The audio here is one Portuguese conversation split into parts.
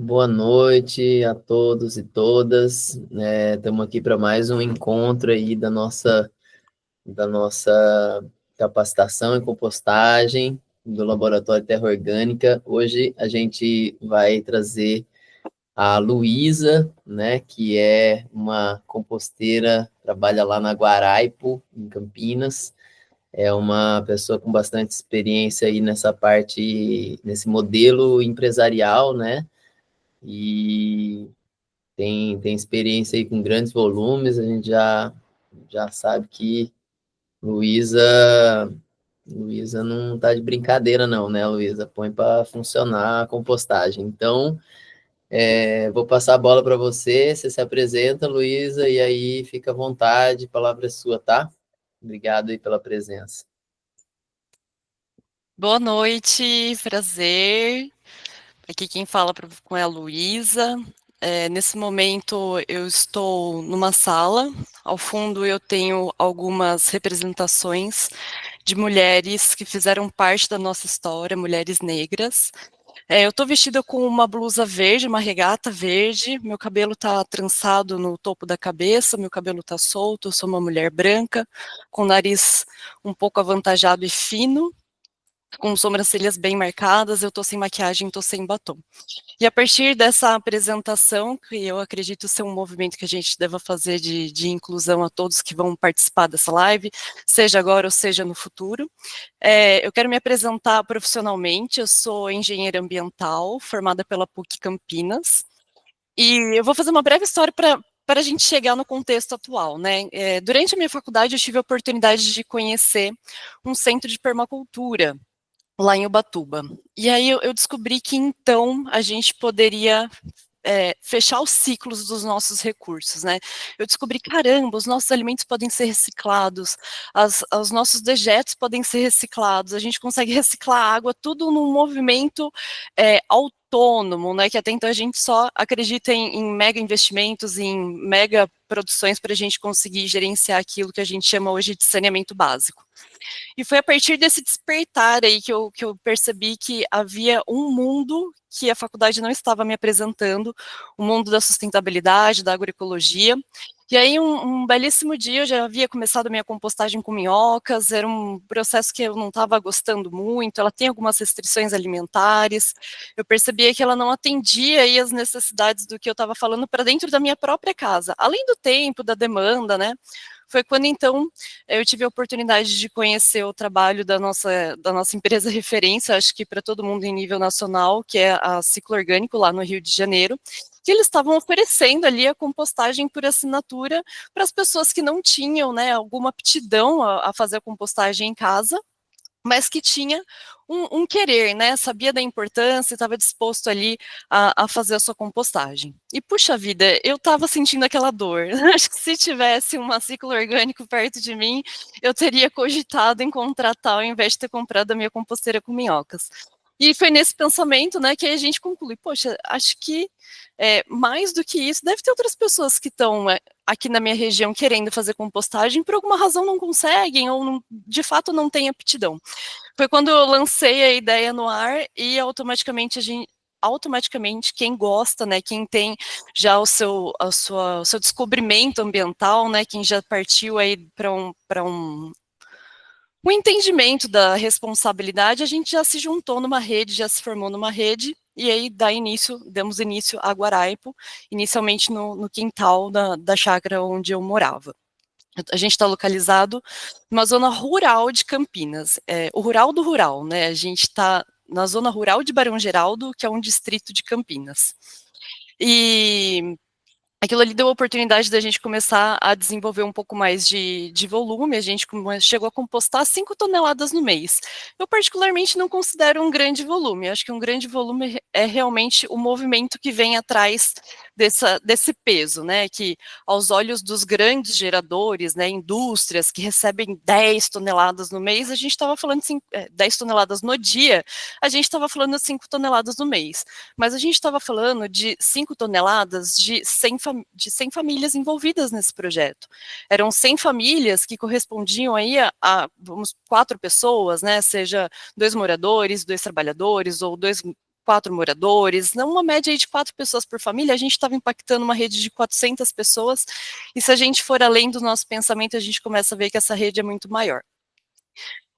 Boa noite a todos e todas. Estamos aqui para mais um encontro aí da nossa capacitação em compostagem do Laboratório Terra Orgânica. Hoje a gente vai trazer a Luísa, né, que é uma composteira, trabalha lá na Guaraipo, em Campinas. É uma pessoa com bastante experiência aí nessa parte, nesse modelo empresarial, né? E tem experiência aí com grandes volumes, a gente já sabe que Luísa Luísa não tá de brincadeira não, né, Luísa? Põe para funcionar a compostagem. Então, vou passar a bola para você, você se apresenta, Luísa, e aí fica à vontade, a palavra é sua, tá? Obrigado aí pela presença. Boa noite, prazer. Aqui quem fala com é a Luísa. Nesse momento eu estou numa sala. Ao fundo eu tenho algumas representações de mulheres que fizeram parte da nossa história, mulheres negras. Eu estou vestida com uma blusa verde, uma regata verde. Meu cabelo está trançado no topo da cabeça, meu cabelo está solto. Eu sou uma mulher branca, com o nariz um pouco avantajado e fino, com sobrancelhas bem marcadas, eu tô sem maquiagem, tô sem batom. E a partir dessa apresentação, que eu acredito ser um movimento que a gente deva fazer de inclusão a todos que vão participar dessa live, seja agora ou seja no futuro, eu quero me apresentar profissionalmente. Eu sou engenheira ambiental, formada pela PUC Campinas, e eu vou fazer uma breve história para a gente chegar no contexto atual, né? Durante a minha faculdade, eu tive a oportunidade de conhecer um centro de permacultura lá em Ubatuba. E aí eu descobri que então a gente poderia fechar os ciclos dos nossos recursos, né? Eu descobri, caramba, os nossos alimentos podem ser reciclados, os nossos dejetos podem ser reciclados, a gente consegue reciclar a água, tudo num movimento autônomo, né? Que até então a gente só acredita em mega investimentos, em mega produções para a gente conseguir gerenciar aquilo que a gente chama hoje de saneamento básico. E foi a partir desse despertar aí que eu percebi que havia um mundo que a faculdade não estava me apresentando, o mundo da sustentabilidade, da agroecologia. E aí, um belíssimo dia, eu já havia começado a minha compostagem com minhocas, era um processo que eu não estava gostando muito, ela tem algumas restrições alimentares, eu percebia que ela não atendia aí as necessidades do que eu estava falando para dentro da minha própria casa, além do tempo, da demanda, né? Foi quando, então, eu tive a oportunidade de conhecer o trabalho da nossa empresa referência, acho que para todo mundo em nível nacional, que é a Ciclo Orgânico, lá no Rio de Janeiro, que eles estavam oferecendo ali a compostagem por assinatura para as pessoas que não tinham, né, alguma aptidão a fazer a compostagem em casa, mas que tinha um querer, né? Sabia da importância, estava disposto ali a fazer a sua compostagem. E puxa vida, eu estava sentindo aquela dor. Acho que se tivesse um ciclo orgânico perto de mim, eu teria cogitado em contratar ao invés de ter comprado a minha composteira com minhocas. E foi nesse pensamento, né, que a gente conclui, poxa, acho que mais do que isso, deve ter outras pessoas que estão aqui na minha região querendo fazer compostagem, por alguma razão não conseguem, ou não, de fato não têm aptidão. Foi quando eu lancei a ideia no ar e automaticamente quem gosta, né, quem tem já o seu descobrimento ambiental, né, quem já partiu aí para um entendimento da responsabilidade, a gente já se juntou numa rede, já se formou numa rede, e aí demos início a Guaraipo, inicialmente no quintal da chácara onde eu morava. A gente está localizado numa zona rural de Campinas, o rural do rural, né? A gente está na zona rural de Barão Geraldo, que é um distrito de Campinas. E aquilo ali deu a oportunidade da gente começar a desenvolver um pouco mais de volume. A gente chegou a compostar 5 toneladas no mês. Eu, particularmente, não considero um grande volume. Acho que um grande volume é realmente o movimento que vem atrás desse peso, né? Que, aos olhos dos grandes geradores, né, indústrias que recebem 10 toneladas no mês, a gente estava falando assim, 10 toneladas no dia, a gente estava falando de 5 toneladas no mês. Mas a gente estava falando de 5 toneladas de 100 famílias envolvidas nesse projeto. Eram 100 famílias que correspondiam aí vamos, 4 pessoas, né, seja 2 moradores, 2 trabalhadores ou 2 4 moradores, uma média aí de 4 pessoas por família, a gente estava impactando uma rede de 400 pessoas, e se a gente for além do nosso pensamento, a gente começa a ver que essa rede é muito maior.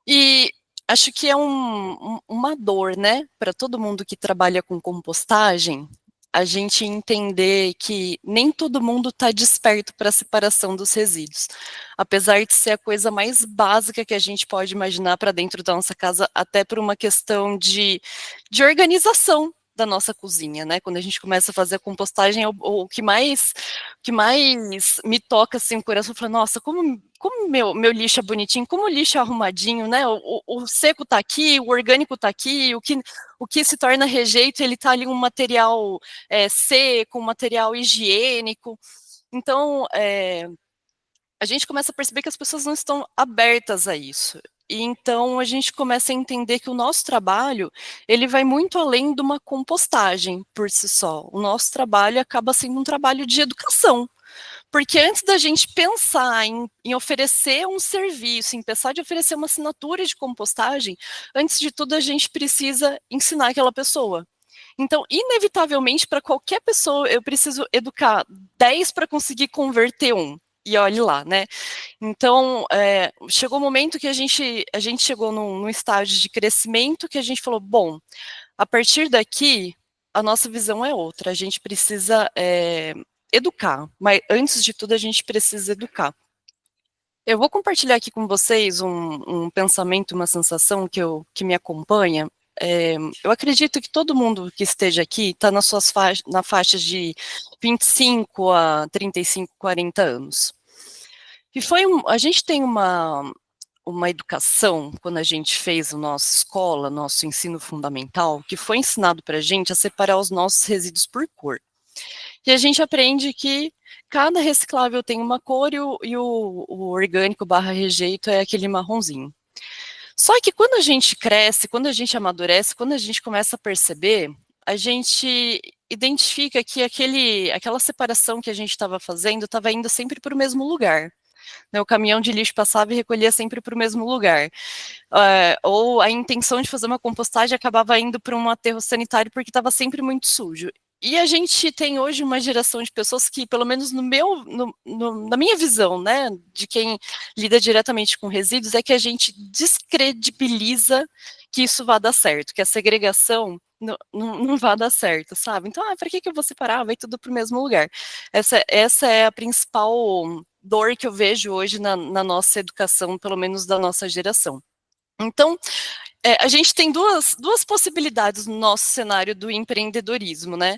E acho que é uma dor, né, para todo mundo que trabalha com compostagem, a gente entender que nem todo mundo está desperto para a separação dos resíduos. Apesar de ser a coisa mais básica que a gente pode imaginar para dentro da nossa casa, até por uma questão de organização da nossa cozinha, né? Quando a gente começa a fazer a compostagem, o que mais me toca assim o coração, fala, nossa, como meu lixo é bonitinho, como o lixo é arrumadinho, né? O seco tá aqui, o orgânico tá aqui, o que se torna rejeito, ele tá ali um material seco, um material higiênico. Então, a gente começa a perceber que as pessoas não estão abertas a isso. E então a gente começa a entender que o nosso trabalho, ele vai muito além de uma compostagem por si só. O nosso trabalho acaba sendo um trabalho de educação. Porque antes da gente pensar em oferecer um serviço, em pensar de oferecer uma assinatura de compostagem, antes de tudo a gente precisa ensinar aquela pessoa. Então, inevitavelmente, para qualquer pessoa, eu preciso educar 10 para conseguir converter um. E olhe lá, né? Então, chegou o um momento que a gente chegou num estágio de crescimento que a gente falou, bom, a partir daqui, a nossa visão é outra, a gente precisa educar, mas antes de tudo a gente precisa educar. Eu vou compartilhar aqui com vocês um pensamento, uma sensação que me acompanha. Eu acredito que todo mundo que esteja aqui está na faixa de 25 a 35, 40 anos. E a gente tem uma educação, quando a gente fez a nossa escola, nosso ensino fundamental, que foi ensinado para a gente a separar os nossos resíduos por cor. E a gente aprende que cada reciclável tem uma cor e o orgânico barra rejeito é aquele marronzinho. Só que quando a gente cresce, quando a gente amadurece, quando a gente começa a perceber, a gente identifica que aquela separação que a gente estava fazendo estava indo sempre para o mesmo lugar. Né, o caminhão de lixo passava e recolhia sempre para o mesmo lugar. Ou a intenção de fazer uma compostagem acabava indo para um aterro sanitário porque estava sempre muito sujo. E a gente tem hoje uma geração de pessoas que, pelo menos na minha visão, né, de quem lida diretamente com resíduos, é que a gente descredibiliza que isso vá dar certo, que a segregação não vai dar certo, sabe? Então, para que eu vou separar? Vai tudo para o mesmo lugar. Essa é a principal dor que eu vejo hoje na nossa educação, pelo menos da nossa geração. Então, a gente tem duas possibilidades no nosso cenário do empreendedorismo, né?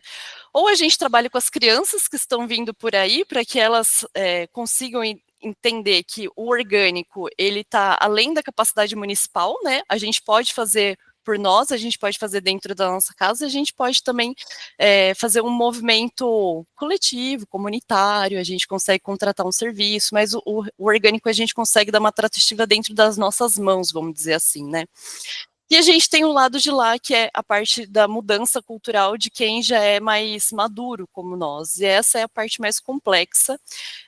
Ou a gente trabalha com as crianças que estão vindo por aí, para que elas consigam entender que o orgânico, ele está além da capacidade municipal, né? A gente pode fazer por nós, a gente pode fazer dentro da nossa casa, a gente pode também fazer um movimento coletivo, comunitário, a gente consegue contratar um serviço, mas o orgânico a gente consegue dar uma tratativa dentro das nossas mãos, vamos dizer assim, né? E a gente tem o lado de lá, que é a parte da mudança cultural de quem já é mais maduro como nós. E essa é a parte mais complexa,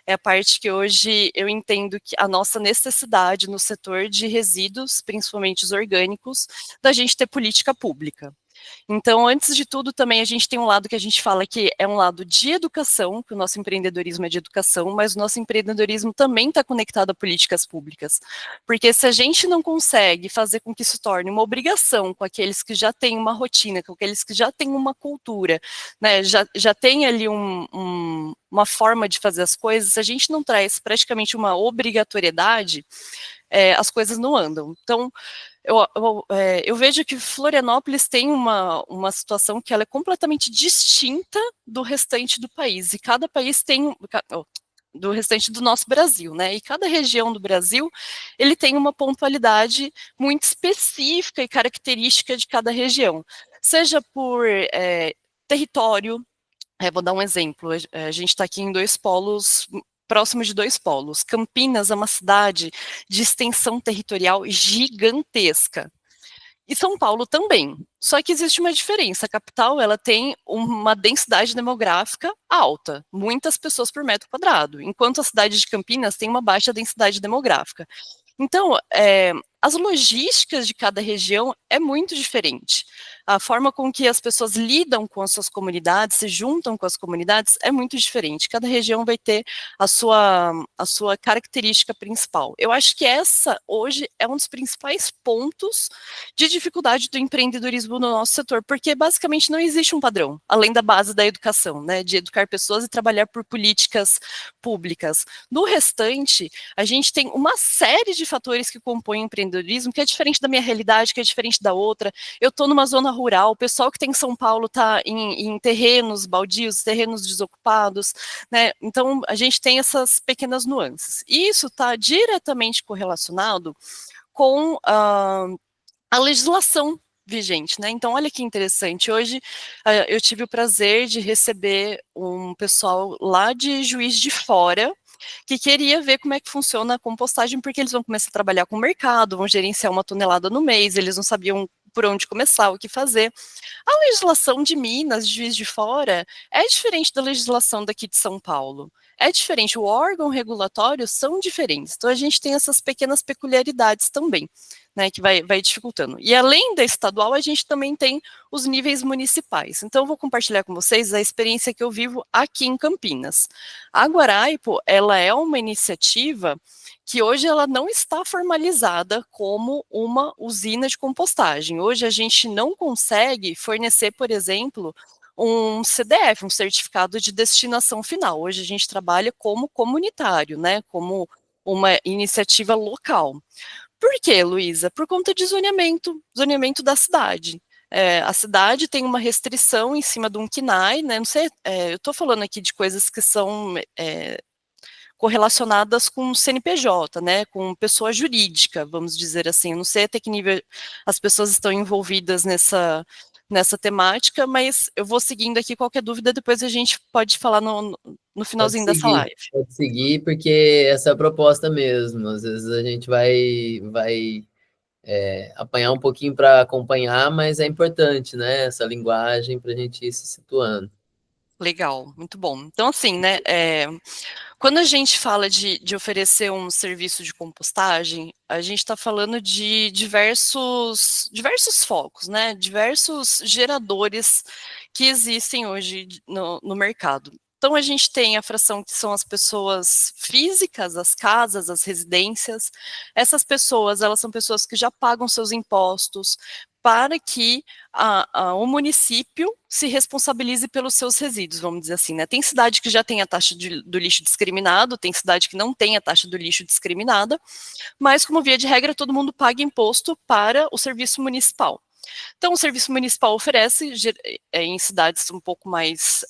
é a parte que hoje eu entendo que a nossa necessidade no setor de resíduos, principalmente os orgânicos, da gente ter política pública. Então, antes de tudo, também a gente tem um lado que a gente fala que é um lado de educação, que o nosso empreendedorismo é de educação, mas o nosso empreendedorismo também está conectado a políticas públicas. Porque se a gente não consegue fazer com que isso torne uma obrigação com aqueles que já têm uma rotina, com aqueles que já têm uma cultura, né, já tem ali uma forma de fazer as coisas, se a gente não traz praticamente uma obrigatoriedade, as coisas não andam. Então, eu vejo que Florianópolis tem uma situação que ela é completamente distinta do restante do país, e cada país tem, do restante do nosso Brasil, né, e cada região do Brasil, ele tem uma pontualidade muito específica e característica de cada região, seja por território, vou dar um exemplo, a gente está aqui em dois polos, próximo de dois polos. Campinas é uma cidade de extensão territorial gigantesca. E São Paulo também. Só que existe uma diferença. A capital, ela tem uma densidade demográfica alta, muitas pessoas por metro quadrado, enquanto a cidade de Campinas tem uma baixa densidade demográfica. Então, as logísticas de cada região é muito diferente. A forma com que as pessoas lidam com as suas comunidades, se juntam com as comunidades, é muito diferente. Cada região vai ter a sua característica principal. Eu acho que essa, hoje, é um dos principais pontos de dificuldade do empreendedorismo no nosso setor, porque basicamente não existe um padrão, além da base da educação, né, de educar pessoas e trabalhar por políticas públicas. No restante, a gente tem uma série de fatores que compõem o empreendedorismo, que é diferente da minha realidade, que é diferente da outra. Eu estou numa zona rural, o pessoal que tem em São Paulo está em terrenos baldios, terrenos desocupados, né? Então, a gente tem essas pequenas nuances. E isso está diretamente correlacionado com a legislação vigente, né? Então, olha que interessante. Hoje, eu tive o prazer de receber um pessoal lá de Juiz de Fora, que queria ver como é que funciona a compostagem, porque eles vão começar a trabalhar com o mercado, vão gerenciar 1 tonelada no mês, eles não sabiam por onde começar, o que fazer. A legislação de Minas, de Juiz de Fora, é diferente da legislação daqui de São Paulo. É diferente, o órgão regulatório são diferentes. Então, a gente tem essas pequenas peculiaridades também, né, que vai dificultando. E além da estadual, a gente também tem os níveis municipais. Então, eu vou compartilhar com vocês a experiência que eu vivo aqui em Campinas. A Guaraipo, ela é uma iniciativa que hoje ela não está formalizada como uma usina de compostagem. Hoje a gente não consegue fornecer, por exemplo, um CDF, um certificado de destinação final. Hoje a gente trabalha como comunitário, né, como uma iniciativa local. Por quê, Luísa? Por conta de zoneamento da cidade. A cidade tem uma restrição em cima de um KNAI, né? Não sei, eu estou falando aqui de coisas que são correlacionadas com CNPJ, né, com pessoa jurídica, vamos dizer assim. Eu não sei até que nível as pessoas estão envolvidas nessa temática, mas eu vou seguindo aqui. Qualquer dúvida, depois a gente pode falar no finalzinho dessa live. Pode seguir, porque essa é a proposta mesmo. Às vezes a gente vai apanhar um pouquinho para acompanhar, mas é importante, né, essa linguagem para a gente ir se situando. Legal, muito bom. Então, assim, né, quando a gente fala de oferecer um serviço de compostagem, a gente está falando de diversos focos, né? Diversos geradores que existem hoje no mercado. Então, a gente tem a fração que são as pessoas físicas, as casas, as residências. Essas pessoas, elas são pessoas que já pagam seus impostos para que o município se responsabilize pelos seus resíduos, vamos dizer assim, né? Tem cidade que já tem a taxa do lixo discriminado, tem cidade que não tem a taxa do lixo discriminada, mas, como via de regra, todo mundo paga imposto para o serviço municipal. Então, o serviço municipal oferece, em cidades um pouco mais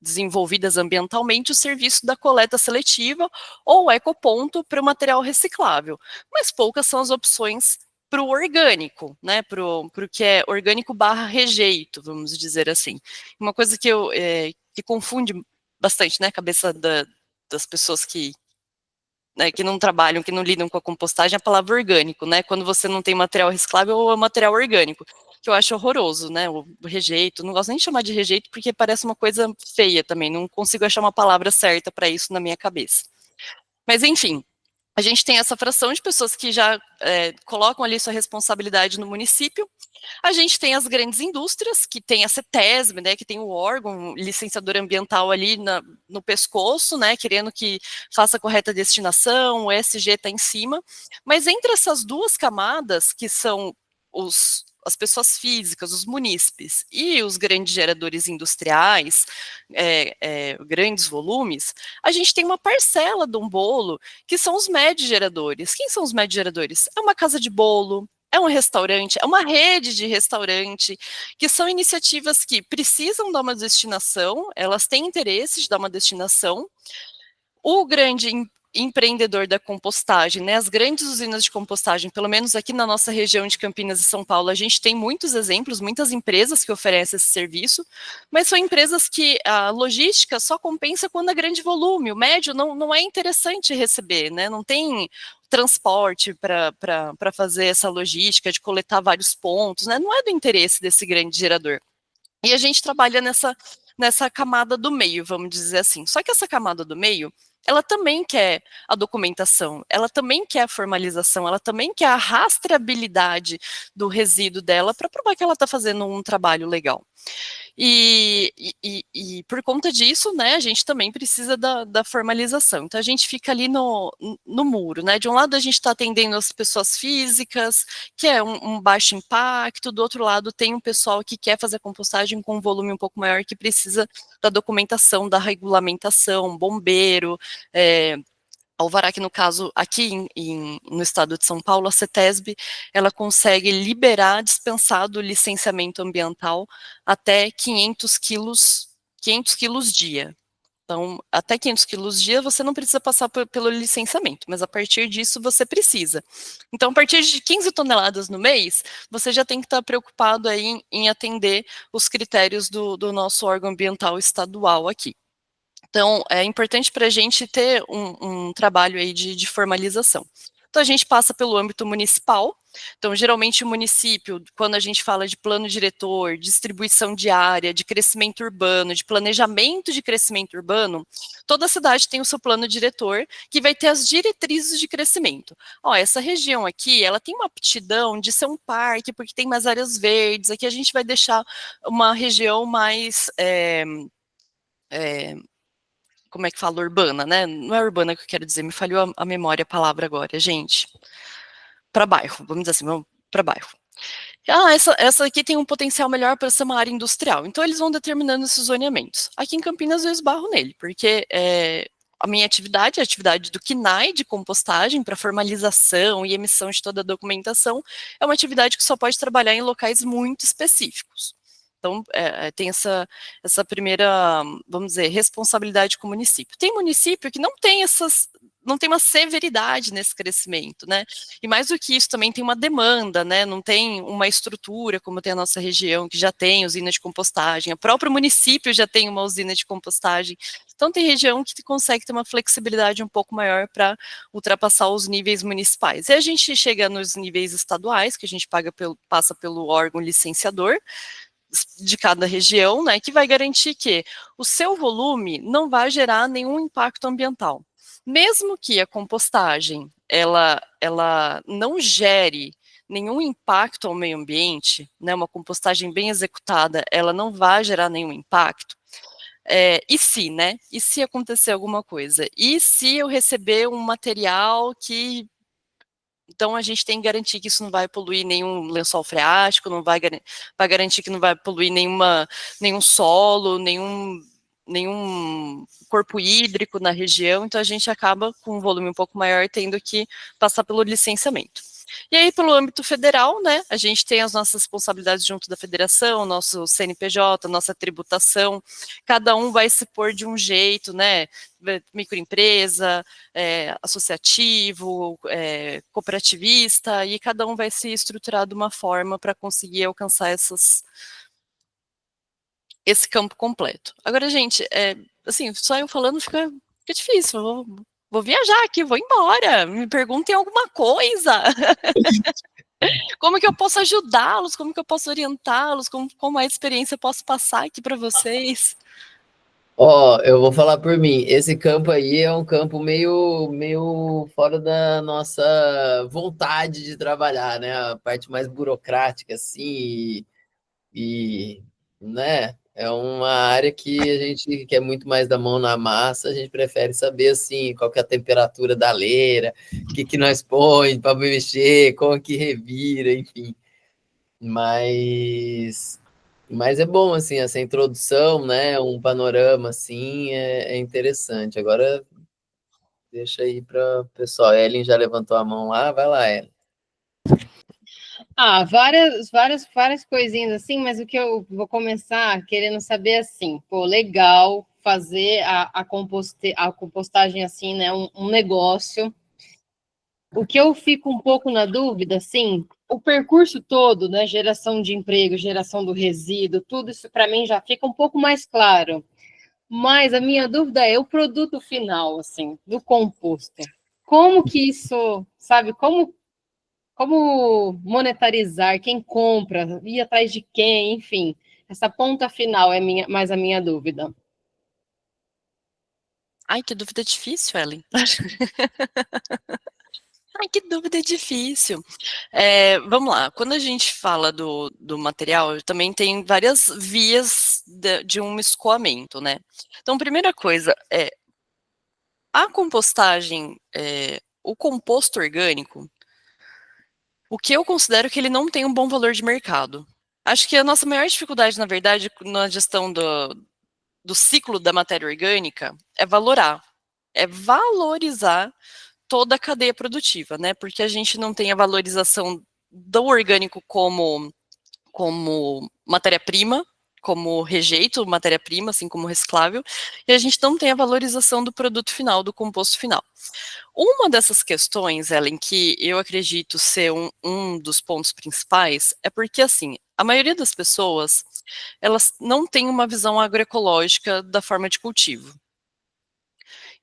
desenvolvidas ambientalmente, o serviço da coleta seletiva ou ecoponto para o material reciclável, mas poucas são as opções para o orgânico, né, para o que é orgânico barra rejeito, vamos dizer assim. Uma coisa que confunde bastante, né, a cabeça das pessoas né, que não trabalham, que não lidam com a compostagem, é a palavra orgânico, né, quando você não tem material reciclável ou material orgânico, que eu acho horroroso, né, o rejeito, não gosto nem de chamar de rejeito, porque parece uma coisa feia também, não consigo achar uma palavra certa para isso na minha cabeça. Mas, enfim, a gente tem essa fração de pessoas que já colocam ali sua responsabilidade no município. A gente tem as grandes indústrias, que tem a CETESB, né, que tem o órgão licenciador ambiental ali no pescoço, né, querendo que faça a correta destinação, o ESG está em cima. Mas entre essas duas camadas, que são as pessoas físicas, os munícipes e os grandes geradores industriais, grandes volumes, a gente tem uma parcela de um bolo que são os médios geradores. Quem são os médios geradores? É uma casa de bolo, é um restaurante, é uma rede de restaurante, que são iniciativas que precisam dar uma destinação, elas têm interesse de dar uma destinação. O grande empreendedor da compostagem, né, as grandes usinas de compostagem, pelo menos aqui na nossa região de Campinas e São Paulo, a gente tem muitos exemplos, muitas empresas que oferecem esse serviço, mas são empresas que a logística só compensa quando é grande volume, o médio não é interessante receber, né, não tem transporte para fazer essa logística de coletar vários pontos, né, não é do interesse desse grande gerador. E a gente trabalha nessa camada do meio, vamos dizer assim. Só que essa camada do meio, ela também quer a documentação, ela também quer a formalização, ela também quer a rastreabilidade do resíduo dela para provar que ela está fazendo um trabalho legal. E por conta disso, né, a gente também precisa da formalização. Então a gente fica ali no muro, né? De um lado a gente está atendendo as pessoas físicas, que é um baixo impacto, do outro lado tem um pessoal que quer fazer compostagem com um volume um pouco maior, que precisa da documentação, da regulamentação, bombeiro, alvará, que no caso, aqui no estado de São Paulo, a CETESB, ela consegue liberar, dispensar do licenciamento ambiental até 500 quilos dia. Então, até 500 quilos dia você não precisa passar pelo licenciamento, mas a partir disso você precisa. Então, a partir de 15 toneladas no mês, você já tem que estar preocupado aí em atender os critérios do nosso órgão ambiental estadual aqui. Então, é importante para a gente ter um trabalho aí de formalização. Então, a gente passa pelo âmbito municipal. Então, geralmente, o município, quando a gente fala de plano diretor, distribuição de área, de crescimento urbano, de planejamento de crescimento urbano, toda cidade tem o seu plano diretor, que vai ter as diretrizes de crescimento. Ó, essa região aqui, ela tem uma aptidão de ser um parque, porque tem mais áreas verdes. Aqui a gente vai deixar uma região mais como é que fala, urbana, né? Não é urbana que eu quero dizer, me falhou a memória, a palavra agora, gente. Para bairro, vamos dizer assim, vamos para bairro. Ah, essa aqui tem um potencial melhor para ser uma área industrial. Então, eles vão determinando esses zoneamentos. Aqui em Campinas, eu esbarro nele, porque a minha atividade, a atividade do KNAI, de compostagem, para formalização e emissão de toda a documentação, é uma atividade que só pode trabalhar em locais muito específicos. Então, tem essa primeira, vamos dizer, responsabilidade com o município. Tem município que não tem uma severidade nesse crescimento, né? E mais do que isso, também tem uma demanda, né? Não tem uma estrutura como tem a nossa região, que já tem usina de compostagem, o próprio município já tem uma usina de compostagem. Então, tem região que consegue ter uma flexibilidade um pouco maior para ultrapassar os níveis municipais. E a gente chega nos níveis estaduais, que a gente passa pelo órgão licenciador de cada região, né, que vai garantir que o seu volume não vai gerar nenhum impacto ambiental. Mesmo que a compostagem ela não gere nenhum impacto ao meio ambiente, né, uma compostagem bem executada, ela não vai gerar nenhum impacto. E se, né? E se acontecer alguma coisa? E se eu receber um material que então, a gente tem que garantir que isso não vai poluir nenhum lençol freático, não vai garantir que não vai poluir nenhum solo, nenhum corpo hídrico na região. Então, a gente acaba, com um volume um pouco maior, tendo que passar pelo licenciamento. E aí, pelo âmbito federal, né, a gente tem as nossas responsabilidades junto da federação, nosso CNPJ, nossa tributação, cada um vai se pôr de um jeito, né, microempresa, associativo, cooperativista, e cada um vai se estruturar de uma forma para conseguir alcançar esse campo completo. Agora, gente, assim, só eu falando fica difícil, vou viajar aqui, vou embora, me perguntem alguma coisa. Como que eu posso ajudá-los? Como que eu posso orientá-los? Como a experiência eu posso passar aqui para vocês? Ó, eu vou falar por mim. Esse campo aí é um campo meio fora da nossa vontade de trabalhar, né? A parte mais burocrática, assim, e, né? É uma área que a gente quer muito mais da mão na massa, a gente prefere saber, assim, qual que é a temperatura da leira, o que que nós põe para mexer, como que revira, enfim. Mas, mas é bom, assim, essa introdução, né? Um panorama, assim, é interessante. Agora, deixa aí para o pessoal. A Ellen já levantou a mão lá, vai lá, Ellen. Várias coisinhas assim, mas o que eu vou começar querendo saber assim, pô, legal fazer a compostagem assim, né? Um negócio. O que eu fico um pouco na dúvida, assim, o percurso todo, né? Geração de emprego, geração do resíduo, tudo isso para mim já fica um pouco mais claro. Mas a minha dúvida é o produto final, assim, do composto. Como que isso, sabe, como monetarizar, quem compra, ir atrás de quem, enfim. Essa ponta final é mais a minha dúvida. Ai, que dúvida difícil, Ellen. Ai, que dúvida difícil. Vamos lá, quando a gente fala do material, também tem várias vias de um escoamento, né? Então, primeira coisa, a compostagem, o composto orgânico, o que eu considero que ele não tem um bom valor de mercado. Acho que a nossa maior dificuldade, na verdade, na gestão do ciclo da matéria orgânica é valorizar toda a cadeia produtiva, né? Porque a gente não tem a valorização do orgânico como matéria-prima, como rejeito, matéria-prima, assim como reciclável, e a gente não tem a valorização do produto final, do composto final. Uma dessas questões, Ellen, que eu acredito ser um dos pontos principais, é porque, assim, a maioria das pessoas, elas não tem uma visão agroecológica da forma de cultivo.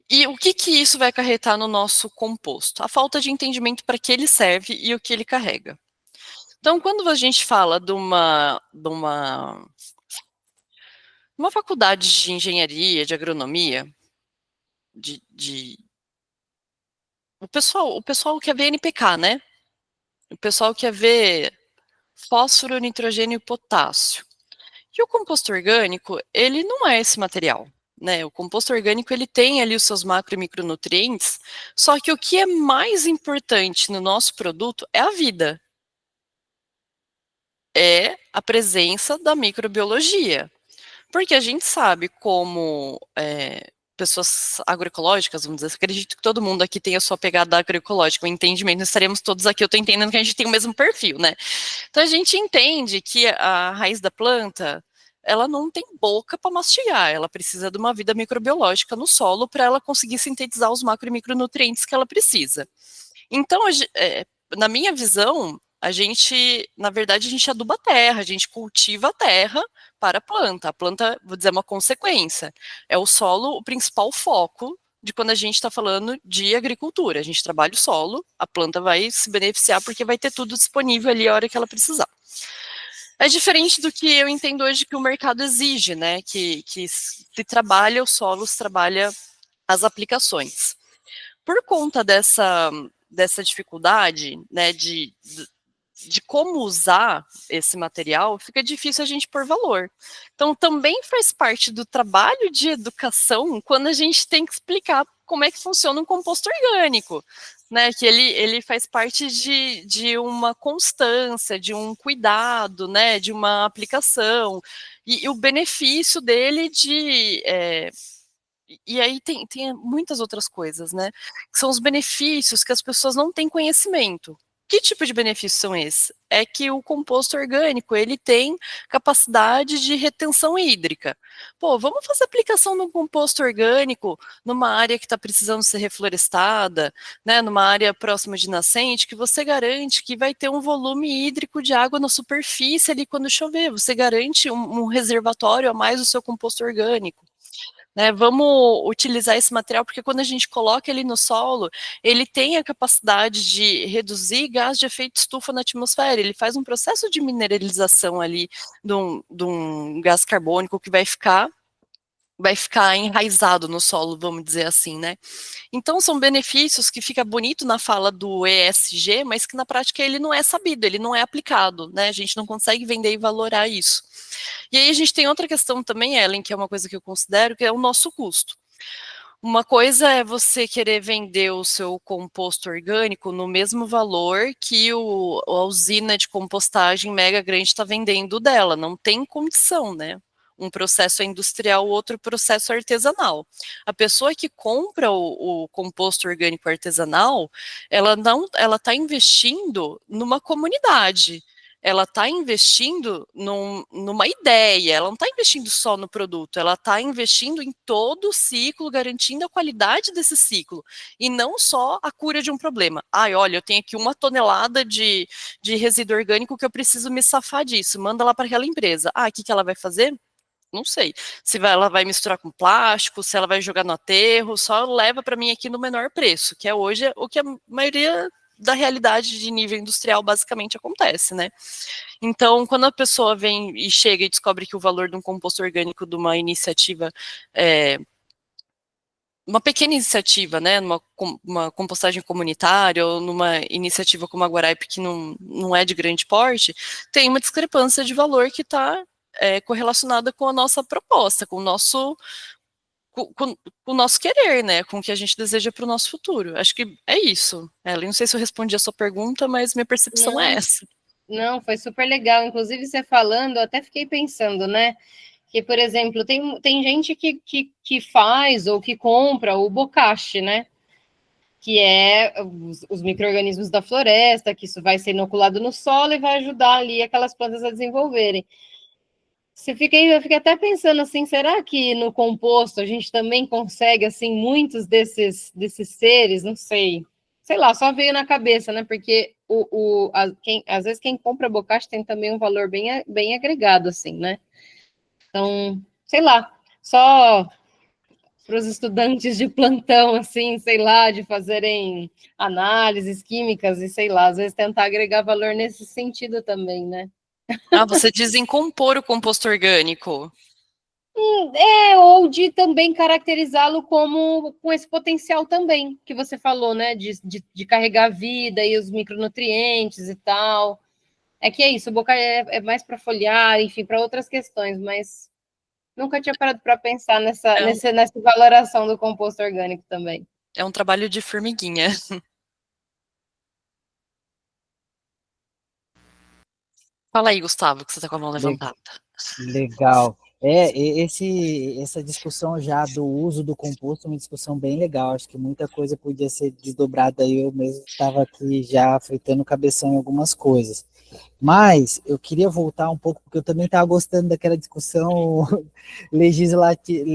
E o que isso vai acarretar no nosso composto? A falta de entendimento para que ele serve e o que ele carrega. Então, quando a gente fala de uma faculdade de engenharia, de agronomia, o pessoal quer ver NPK, né? O pessoal quer ver fósforo, nitrogênio e potássio. E o composto orgânico, ele não é esse material, né? O composto orgânico, ele tem ali os seus macro e micronutrientes, só que o que é mais importante no nosso produto é a vida. É a presença da microbiologia. Porque a gente sabe como pessoas agroecológicas, vamos dizer, acredito que todo mundo aqui tem a sua pegada agroecológica, o entendimento, nós estaremos todos aqui, eu estou entendendo que a gente tem o mesmo perfil, né? Então a gente entende que a raiz da planta, ela não tem boca para mastigar, ela precisa de uma vida microbiológica no solo para ela conseguir sintetizar os macro e micronutrientes que ela precisa. Então, na minha visão, na verdade, a gente aduba a terra, a gente cultiva a terra para a planta. A planta, vou dizer, é uma consequência. É o solo o principal foco de quando a gente está falando de agricultura. A gente trabalha o solo, a planta vai se beneficiar porque vai ter tudo disponível ali a hora que ela precisar. É diferente do que eu entendo hoje que o mercado exige, né? Que se trabalha o solo, se trabalha as aplicações. Por conta dessa dificuldade, né, de como usar esse material, fica difícil a gente pôr valor. Então, também faz parte do trabalho de educação quando a gente tem que explicar como é que funciona um composto orgânico, né? Que ele faz parte de uma constância, de um cuidado, né? De uma aplicação. E o benefício dele e aí tem muitas outras coisas, né? Que são os benefícios que as pessoas não têm conhecimento. Que tipo de benefícios são esses? É que o composto orgânico, ele tem capacidade de retenção hídrica. Pô, vamos fazer aplicação no composto orgânico numa área que está precisando ser reflorestada, né, numa área próxima de nascente, que você garante que vai ter um volume hídrico de água na superfície ali quando chover. Você garante um reservatório a mais do seu composto orgânico. Né, vamos utilizar esse material, porque quando a gente coloca ele no solo, ele tem a capacidade de reduzir gás de efeito estufa na atmosfera, ele faz um processo de mineralização ali de um gás carbônico que vai ficar enraizado no solo, vamos dizer assim, né? Então, são benefícios que fica bonito na fala do ESG, mas que na prática ele não é sabido, ele não é aplicado, né? A gente não consegue vender e valorar isso. E aí a gente tem outra questão também, Ellen, que é uma coisa que eu considero, que é o nosso custo. Uma coisa é você querer vender o seu composto orgânico no mesmo valor que a usina de compostagem mega grande está vendendo dela. Não tem condição, né? Um processo é industrial, outro processo artesanal. A pessoa que compra o composto orgânico artesanal, ela está investindo numa comunidade, ela está investindo numa ideia, ela não está investindo só no produto, ela está investindo em todo o ciclo, garantindo a qualidade desse ciclo, e não só a cura de um problema. Ai, olha, eu tenho aqui 1 tonelada de resíduo orgânico que eu preciso me safar disso, manda lá para aquela empresa. Ah, o que ela vai fazer? Não sei. Ela vai misturar com plástico, se ela vai jogar no aterro, só leva para mim aqui no menor preço, que é hoje o que a maioria da realidade de nível industrial basicamente acontece, né? Então, quando a pessoa vem e chega e descobre que o valor de um composto orgânico de uma iniciativa uma pequena iniciativa, né, uma compostagem comunitária ou numa iniciativa como a Guaraipe, que não é de grande porte, tem uma discrepância de valor que está correlacionada com a nossa proposta, com o nosso com o nosso querer, né, com o que a gente deseja para o nosso futuro. Acho que é isso. Ellen, não sei se eu respondi a sua pergunta, mas minha percepção é essa. Não, foi super legal. Inclusive, você falando, eu até fiquei pensando, né? Que, por exemplo, tem gente que faz ou que compra o bocashi, né? Que é os micro-organismos da floresta, que isso vai ser inoculado no solo e vai ajudar ali aquelas plantas a desenvolverem. Eu fiquei até pensando assim, será que no composto a gente também consegue assim muitos desses seres? Não sei. Sei lá, só veio na cabeça, né? Porque às vezes quem compra bocashi tem também um valor bem agregado, assim, né? Então, sei lá, só para os estudantes de plantão, assim, sei lá, de fazerem análises químicas e sei lá, às vezes tentar agregar valor nesse sentido também, né? Ah, você diz em compor o composto orgânico. Ou de também caracterizá-lo como com esse potencial também, que você falou, né? De carregar a vida e os micronutrientes e tal. É que é isso, o boca é mais para folhear, enfim, para outras questões, mas nunca tinha parado para pensar nessa valoração do composto orgânico também. É um trabalho de formiguinha. Fala aí, Gustavo, que você está com a mão levantada. Legal. Essa discussão já do uso do composto é uma discussão bem legal. Acho que muita coisa podia ser desdobrada aí. Eu mesmo estava aqui já fritando o cabeção em algumas coisas. Mas eu queria voltar um pouco, porque eu também estava gostando daquela discussão legislativa,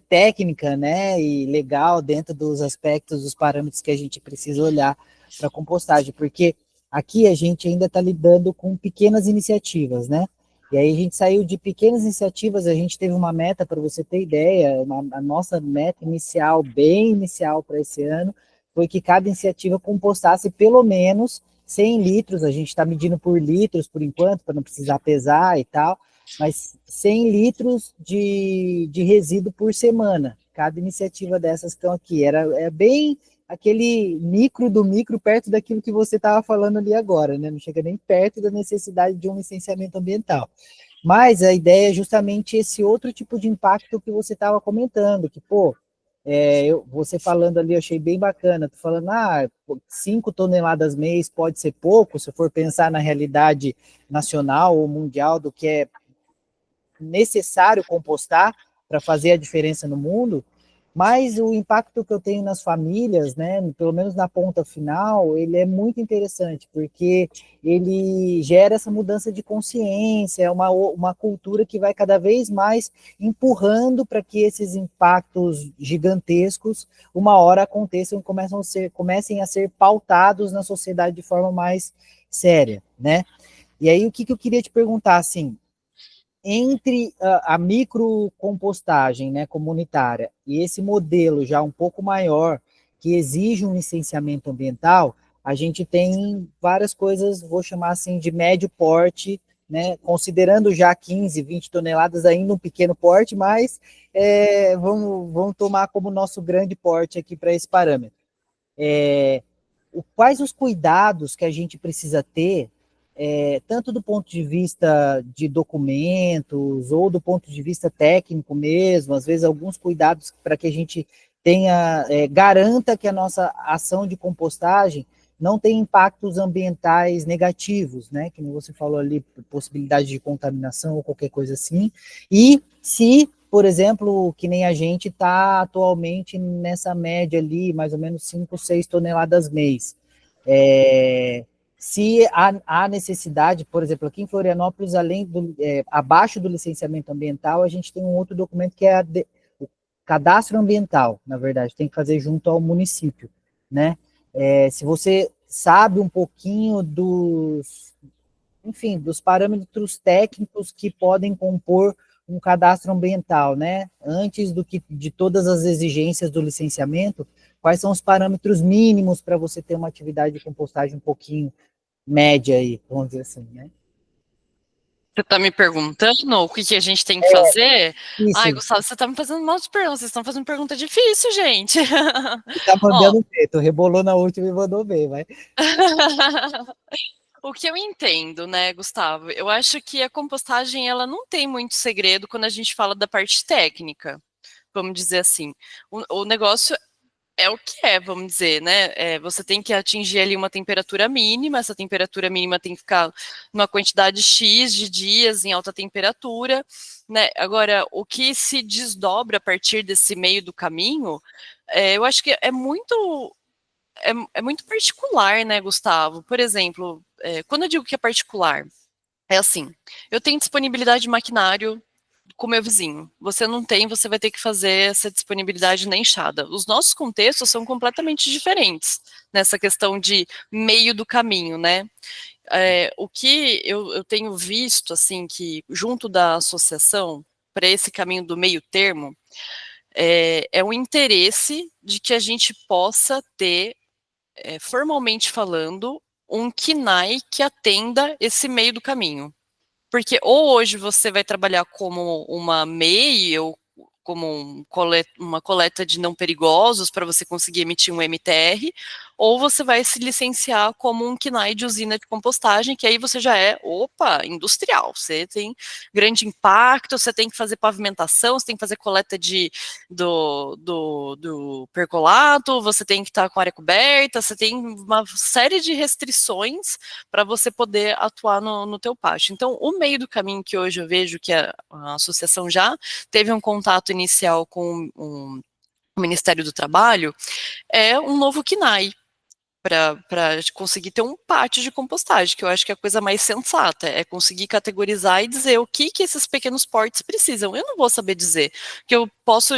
técnica, né, e legal dentro dos aspectos, dos parâmetros que a gente precisa olhar para a compostagem, porque aqui a gente ainda está lidando com pequenas iniciativas, né? E aí a gente saiu de pequenas iniciativas, a gente teve uma meta, para você ter ideia, a nossa meta inicial, bem inicial para esse ano, foi que cada iniciativa compostasse pelo menos 100 litros, a gente está medindo por litros por enquanto, para não precisar pesar e tal, mas 100 litros de resíduo por semana, cada iniciativa dessas que estão aqui. É bem aquele micro do micro perto daquilo que você estava falando ali agora, né? Não chega nem perto da necessidade de um licenciamento ambiental. Mas a ideia é justamente esse outro tipo de impacto que você estava comentando, que, pô, você falando ali, eu achei bem bacana, tu falando, 5 toneladas mês pode ser pouco, se for pensar na realidade nacional ou mundial do que é necessário compostar para fazer a diferença no mundo, mas o impacto que eu tenho nas famílias, né, pelo menos na ponta final, ele é muito interessante, porque ele gera essa mudança de consciência, é uma cultura que vai cada vez mais empurrando para que esses impactos gigantescos, uma hora aconteçam e comecem a ser pautados na sociedade de forma mais séria, né? E aí, o que eu queria te perguntar, assim, entre a microcompostagem, né, comunitária e esse modelo já um pouco maior, que exige um licenciamento ambiental, a gente tem várias coisas, vou chamar assim, de médio porte, né, considerando já 15, 20 toneladas ainda um pequeno porte, mas vamos tomar como nosso grande porte aqui para esse parâmetro. Quais os cuidados que a gente precisa ter, tanto do ponto de vista de documentos, ou do ponto de vista técnico mesmo, às vezes alguns cuidados para que a gente garanta que a nossa ação de compostagem não tem impactos ambientais negativos, né? Que você falou ali, possibilidade de contaminação ou qualquer coisa assim. E se, por exemplo, que nem a gente está atualmente nessa média ali, mais ou menos 5, 6 toneladas mês. Se há necessidade, por exemplo, aqui em Florianópolis, abaixo do licenciamento ambiental, a gente tem um outro documento que é o cadastro ambiental, na verdade, tem que fazer junto ao município, né? Se você sabe um pouquinho dos parâmetros técnicos que podem compor um cadastro ambiental, né? Antes de todas as exigências do licenciamento, quais são os parâmetros mínimos para você ter uma atividade de compostagem um pouquinho média aí, vamos dizer assim, né? Você está me perguntando o que a gente tem que fazer? Isso. Ai, Gustavo, você está me fazendo mal de perguntas. Vocês estão fazendo pergunta difícil, gente. Tá mandando bem, tu rebolou na última e mandou bem, vai. O que eu entendo, né, Gustavo? Eu acho que a compostagem, ela não tem muito segredo quando a gente fala da parte técnica, vamos dizer assim. O negócio é o que é, vamos dizer, né? Você tem que atingir ali uma temperatura mínima, essa temperatura mínima tem que ficar numa quantidade X de dias em alta temperatura, né? Agora, o que se desdobra a partir desse meio do caminho, eu acho que é muito particular, né, Gustavo? Por exemplo, quando eu digo que é particular, é assim, eu tenho disponibilidade de maquinário com o meu vizinho. Você não tem, você vai ter que fazer essa disponibilidade na enxada. Os nossos contextos são completamente diferentes nessa questão de meio do caminho, né? O que eu tenho visto, assim, que junto da associação, para esse caminho do meio termo, é o interesse de que a gente possa ter, formalmente falando, um KNAI que atenda esse meio do caminho. Porque ou hoje você vai trabalhar como uma MEI ou como uma coleta de não perigosos para você conseguir emitir um MTR, ou você vai se licenciar como um KNAI de usina de compostagem, que aí você já é, industrial. Você tem grande impacto, você tem que fazer pavimentação, você tem que fazer coleta do percolato, você tem que estar com a área coberta, você tem uma série de restrições para você poder atuar no teu pátio. Então, o meio do caminho que hoje eu vejo que a associação já teve um contato inicial com o Ministério do Trabalho, é um novo KNAI, para conseguir ter um pátio de compostagem, que eu acho que é a coisa mais sensata, é conseguir categorizar e dizer o que esses pequenos portes precisam. Eu não vou saber dizer, o que eu posso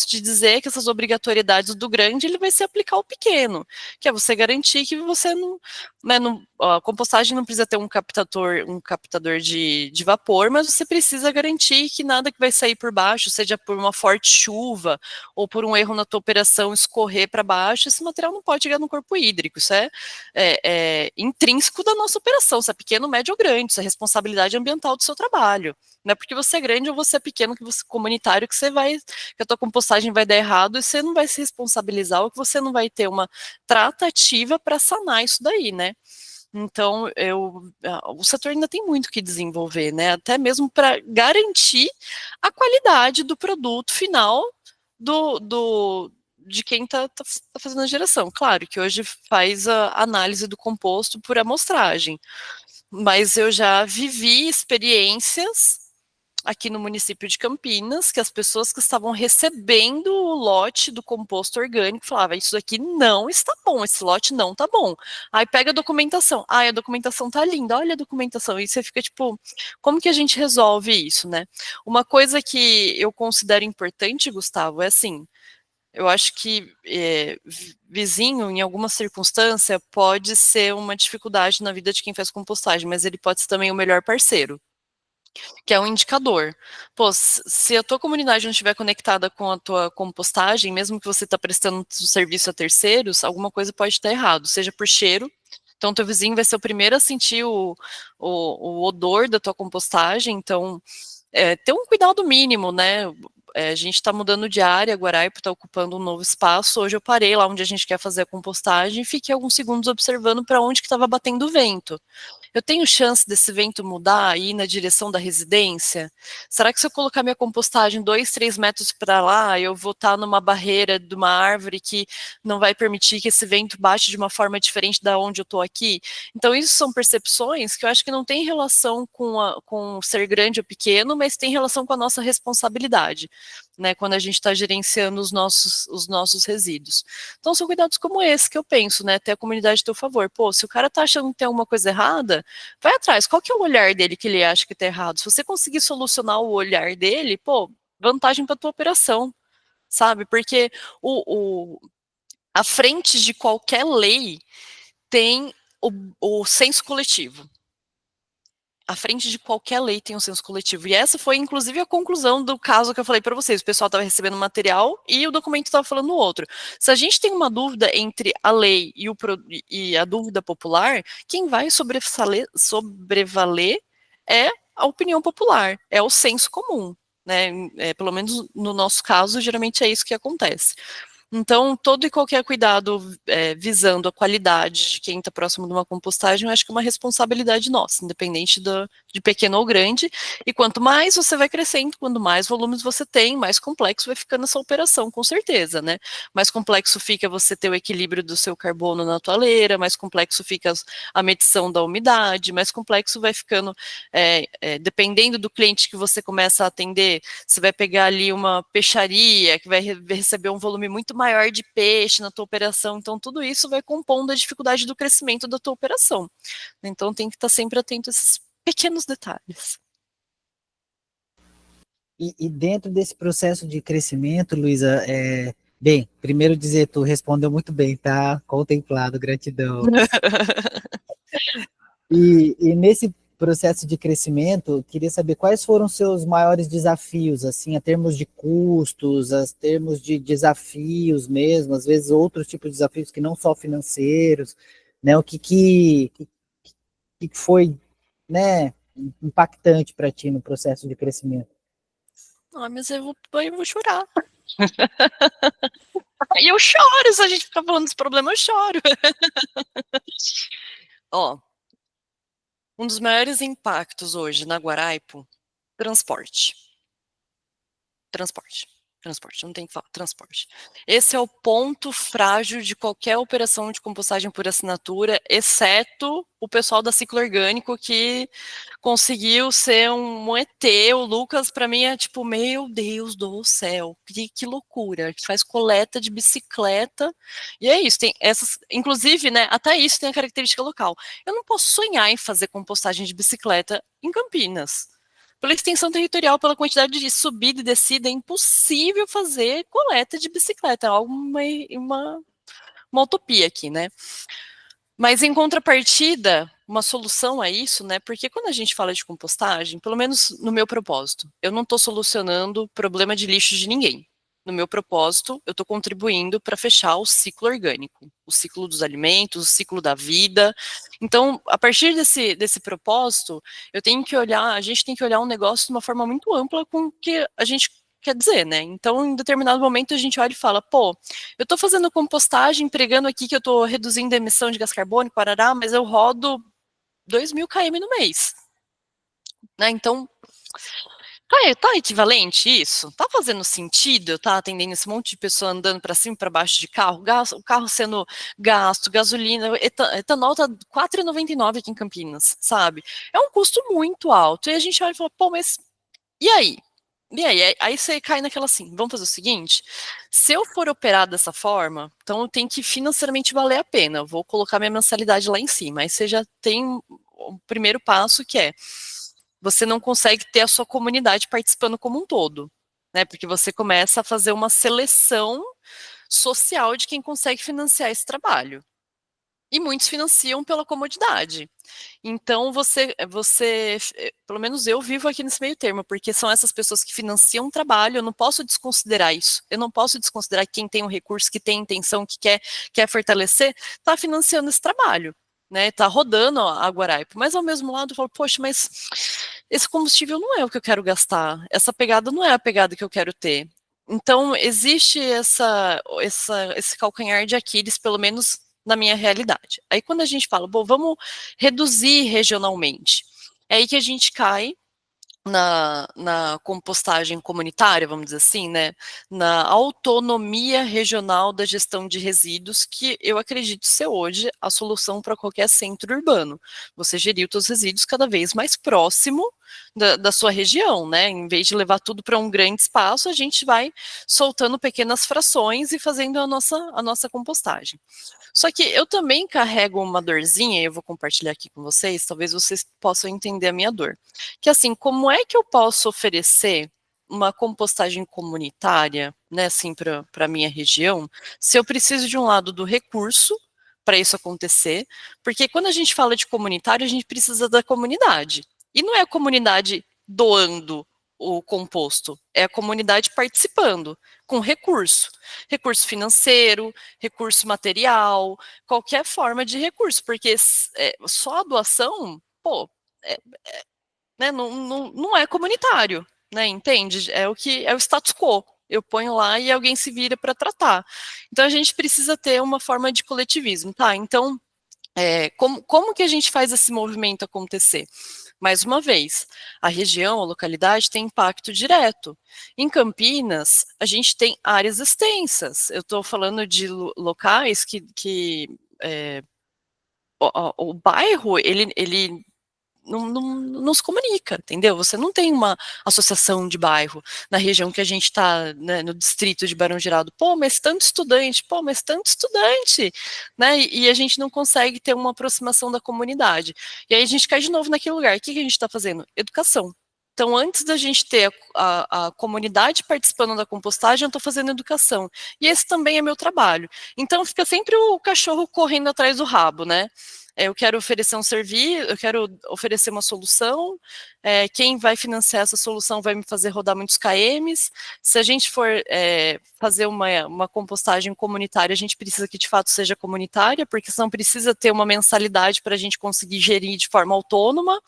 te dizer que essas obrigatoriedades do grande, ele vai se aplicar ao pequeno, que é você garantir que você não, né, a compostagem não precisa ter um captador de vapor, mas você precisa garantir que nada que vai sair por baixo, seja por uma forte chuva, ou por um erro na tua operação escorrer para baixo, esse material não pode chegar no corpo hídrico. Isso é intrínseco da nossa operação, se é pequeno, médio ou grande, isso é responsabilidade ambiental do seu trabalho. Não é porque você é grande ou você é pequeno, que você é comunitário, que a tua compostagem vai dar errado e você não vai se responsabilizar ou que você não vai ter uma tratativa para sanar isso daí, né? Então, o setor ainda tem muito que desenvolver, né? Até mesmo para garantir a qualidade do produto final de quem está fazendo a geração. Claro que hoje faz a análise do composto por amostragem, mas eu já vivi experiências aqui no município de Campinas, que as pessoas que estavam recebendo o lote do composto orgânico falavam, isso aqui não está bom, esse lote não está bom. Aí pega a documentação, a documentação tá linda, olha a documentação, e você fica tipo, como que a gente resolve isso, né? Uma coisa que eu considero importante, Gustavo, é assim, eu acho que vizinho, em alguma circunstância, pode ser uma dificuldade na vida de quem faz compostagem, mas ele pode ser também o melhor parceiro, que é um indicador. Pô, se a tua comunidade não estiver conectada com a tua compostagem, mesmo que você está prestando um serviço a terceiros, alguma coisa pode estar errado, seja por cheiro. Então, teu vizinho vai ser o primeiro a sentir o odor da tua compostagem. Então, ter um cuidado mínimo, né? A gente está mudando de área, Guaraipo está ocupando um novo espaço. Hoje eu parei lá onde a gente quer fazer a compostagem e fiquei alguns segundos observando para onde que estava batendo o vento. Eu tenho chance desse vento mudar e ir na direção da residência? Será que se eu colocar minha compostagem 2, 3 metros para lá, eu vou estar numa barreira de uma árvore que não vai permitir que esse vento bate de uma forma diferente da onde eu estou aqui? Então, isso são percepções que eu acho que não tem relação com ser grande ou pequeno, mas tem relação com a nossa responsabilidade, né, quando a gente está gerenciando os nossos resíduos. Então, são cuidados como esse que eu penso, né, ter a comunidade a teu favor. Pô, se o cara tá achando que tem alguma coisa errada, vai atrás. Qual que é o olhar dele que ele acha que tá errado? Se você conseguir solucionar o olhar dele, pô, vantagem para tua operação, sabe? Porque à frente de qualquer lei tem o senso coletivo. À frente de qualquer lei tem um senso coletivo. E essa foi, inclusive, a conclusão do caso que eu falei para vocês. O pessoal estava recebendo material e o documento estava falando o outro. Se a gente tem uma dúvida entre a lei e a dúvida popular, quem vai sobrevaler é a opinião popular, é o senso comum, né? Pelo menos no nosso caso, geralmente é isso que acontece. Então, todo e qualquer cuidado visando a qualidade de quem está próximo de uma compostagem, eu acho que é uma responsabilidade nossa, independente de pequeno ou grande, e quanto mais você vai crescendo, quanto mais volumes você tem, mais complexo vai ficando essa operação, com certeza, né? Mais complexo fica você ter o equilíbrio do seu carbono na toaleira, mais complexo fica a medição da umidade, mais complexo vai ficando, dependendo do cliente que você começa a atender, você vai pegar ali uma peixaria que vai receber um volume muito maior de peixe na tua operação, então tudo isso vai compondo a dificuldade do crescimento da tua operação. Então tem que estar sempre atento a esses pequenos detalhes. E dentro desse processo de crescimento, Luísa, bem, primeiro dizer, tu respondeu muito bem, tá? Contemplado, gratidão. E nesse processo de crescimento, queria saber quais foram seus maiores desafios, assim, a termos de custos, a termos de desafios mesmo, às vezes outros tipos de desafios que não só financeiros, né? O que foi, né, impactante para ti no processo de crescimento? Mas eu vou chorar. E eu choro, se a gente ficar falando desse problema, eu choro. Ó, um dos maiores impactos hoje na Guaraipo, transporte. Transporte, não tem que falar, transporte. Esse é o ponto frágil de qualquer operação de compostagem por assinatura, exceto o pessoal da Ciclo Orgânico, que conseguiu ser um ET. O Lucas, para mim, é tipo, meu Deus do céu, que loucura, que faz coleta de bicicleta, e é isso, tem essas, inclusive, né, até isso tem a característica local. Eu não posso sonhar em fazer compostagem de bicicleta em Campinas. Pela extensão territorial, pela quantidade de subida e descida, é impossível fazer coleta de bicicleta. É uma utopia aqui, né? Mas em contrapartida, uma solução a isso, né? Porque quando a gente fala de compostagem, pelo menos no meu propósito, eu não estou solucionando problema de lixo de ninguém. No meu propósito, eu estou contribuindo para fechar o ciclo orgânico, o ciclo dos alimentos, o ciclo da vida. Então, a partir desse propósito, a gente tem que olhar um negócio de uma forma muito ampla com o que a gente quer dizer, né? Então, em determinado momento, a gente olha e fala, pô, eu estou fazendo compostagem, pregando aqui que eu estou reduzindo a emissão de gás carbônico, parará, mas eu rodo 2.000 km no mês. Né? Então, tá equivalente isso? Tá fazendo sentido? Tá atendendo esse monte de pessoa andando para cima e para baixo de carro, o carro sendo gasto, gasolina, etanol tá R$4,99 aqui em Campinas, sabe? É um custo muito alto. E a gente olha e fala, pô, mas e aí? E aí você cai naquela assim, vamos fazer o seguinte, se eu for operar dessa forma, então eu tenho que financeiramente valer a pena, eu vou colocar minha mensalidade lá em cima, aí você já tem o primeiro passo que é, você não consegue ter a sua comunidade participando como um todo, né, porque você começa a fazer uma seleção social de quem consegue financiar esse trabalho. E muitos financiam pela comodidade. Então, pelo menos eu vivo aqui nesse meio termo, porque são essas pessoas que financiam o trabalho, eu não posso desconsiderar isso. Eu não posso desconsiderar que quem tem um recurso, que tem intenção, que quer fortalecer, está financiando esse trabalho, né? Está rodando a Guaraipo. Mas, ao mesmo lado, eu falo, poxa, mas esse combustível não é o que eu quero gastar. Essa pegada não é a pegada que eu quero ter. Então, existe esse calcanhar de Aquiles, pelo menos na minha realidade. Aí quando a gente fala, bom, vamos reduzir regionalmente, é aí que a gente cai na compostagem comunitária, vamos dizer assim, né, na autonomia regional da gestão de resíduos, que eu acredito ser hoje a solução para qualquer centro urbano. Você gerir os seus resíduos cada vez mais próximo da sua região, né, em vez de levar tudo para um grande espaço, a gente vai soltando pequenas frações e fazendo a nossa compostagem. Só que eu também carrego uma dorzinha, e eu vou compartilhar aqui com vocês, talvez vocês possam entender a minha dor. Que assim, como é que eu posso oferecer uma compostagem comunitária, né, assim, para a minha região, se eu preciso de um lado do recurso para isso acontecer, porque quando a gente fala de comunitário, a gente precisa da comunidade. E não é a comunidade doando o composto, é a comunidade participando com recurso. Recurso financeiro, recurso material, qualquer forma de recurso, porque só a doação, pô, né? Não é comunitário, né? Entende? É o status quo. Eu ponho lá e alguém se vira para tratar. Então a gente precisa ter uma forma de coletivismo, tá? Então, como que a gente faz esse movimento acontecer? Mais uma vez, a região, a localidade tem impacto direto. Em Campinas, a gente tem áreas extensas. Eu estou falando de locais que o bairro, ele não se comunica, entendeu? Você não tem uma associação de bairro na região que a gente está, né, no distrito de Barão Geraldo. Pô, mas tanto estudante, né? E a gente não consegue ter uma aproximação da comunidade. E aí a gente cai de novo naquele lugar. O que a gente está fazendo? Educação. Então, antes da gente ter a comunidade participando da compostagem, eu estou fazendo educação. E esse também é meu trabalho. Então, fica sempre o cachorro correndo atrás do rabo, né? Eu quero oferecer um serviço, eu quero oferecer uma solução, quem vai financiar essa solução vai me fazer rodar muitos KMs. Se a gente for fazer uma compostagem comunitária, a gente precisa que de fato seja comunitária, porque senão precisa ter uma mensalidade para a gente conseguir gerir de forma autônoma,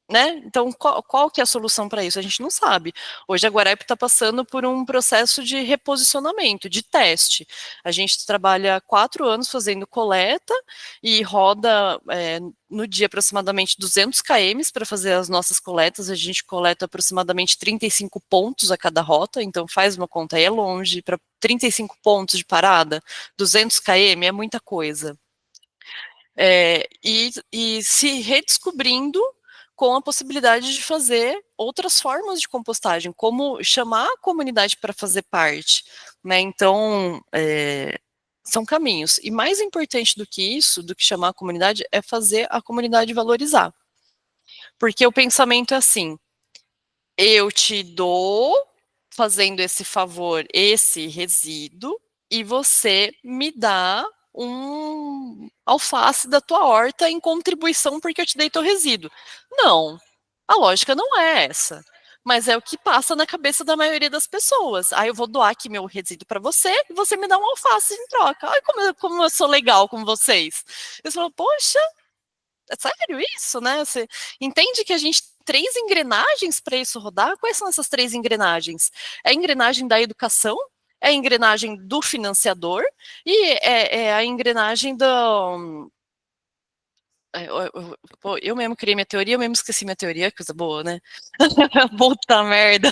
né? Então, qual que é a solução para isso? A gente não sabe. Hoje a Guaraipo está passando por um processo de reposicionamento, de teste. A gente trabalha 4 anos fazendo coleta e roda no dia aproximadamente 200 km para fazer as nossas coletas. A gente coleta aproximadamente 35 pontos a cada rota, então faz uma conta aí, é longe, para 35 pontos de parada, 200 km é muita coisa. E se redescobrindo com a possibilidade de fazer outras formas de compostagem, como chamar a comunidade para fazer parte, né? Então, são caminhos. E mais importante do que isso, do que chamar a comunidade, é fazer a comunidade valorizar. Porque o pensamento é assim, eu te dou, fazendo esse favor, esse resíduo, e você me dá um alface da tua horta em contribuição porque eu te dei teu resíduo. Não, a lógica não é essa. Mas é o que passa na cabeça da maioria das pessoas. Eu vou doar aqui meu resíduo para você e você me dá um alface em troca. Ai, como eu sou legal com vocês. Eles falam, poxa, é sério isso, né? Você entende que a gente tem 3 engrenagens para isso rodar? Quais são essas 3 engrenagens? É a engrenagem da educação, é a engrenagem do financiador e é a engrenagem do. Eu mesmo criei minha teoria, eu mesmo esqueci minha teoria, coisa boa, né? Puta merda.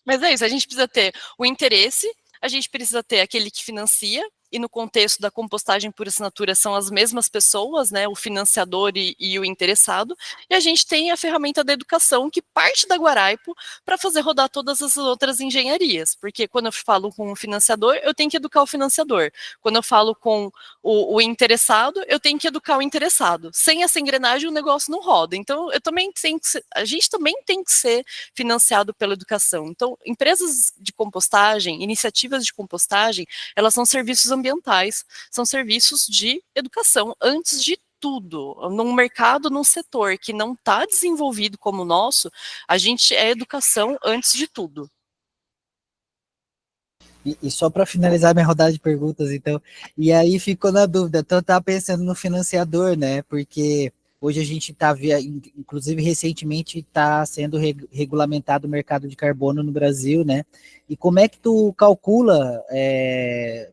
Mas é isso, a gente precisa ter o interesse, a gente precisa ter aquele que financia, e no contexto da compostagem por assinatura são as mesmas pessoas, né, o financiador e o interessado, e a gente tem a ferramenta da educação que parte da Guaraipo para fazer rodar todas as outras engenharias, porque quando eu falo com o financiador, eu tenho que educar o financiador, quando eu falo com o interessado, eu tenho que educar o interessado, sem essa engrenagem o negócio não roda, então a gente também tem que ser financiado pela educação, então empresas de compostagem, iniciativas de compostagem, elas são serviços ambientais, são serviços de educação, antes de tudo. Num mercado, num setor que não está desenvolvido como o nosso, a gente é educação antes de tudo. E só para finalizar minha rodada de perguntas, então, e aí ficou na dúvida, então eu estava pensando no financiador, né, porque hoje a gente está, inclusive recentemente está sendo regulamentado o mercado de carbono no Brasil, né, e como é que tu calcula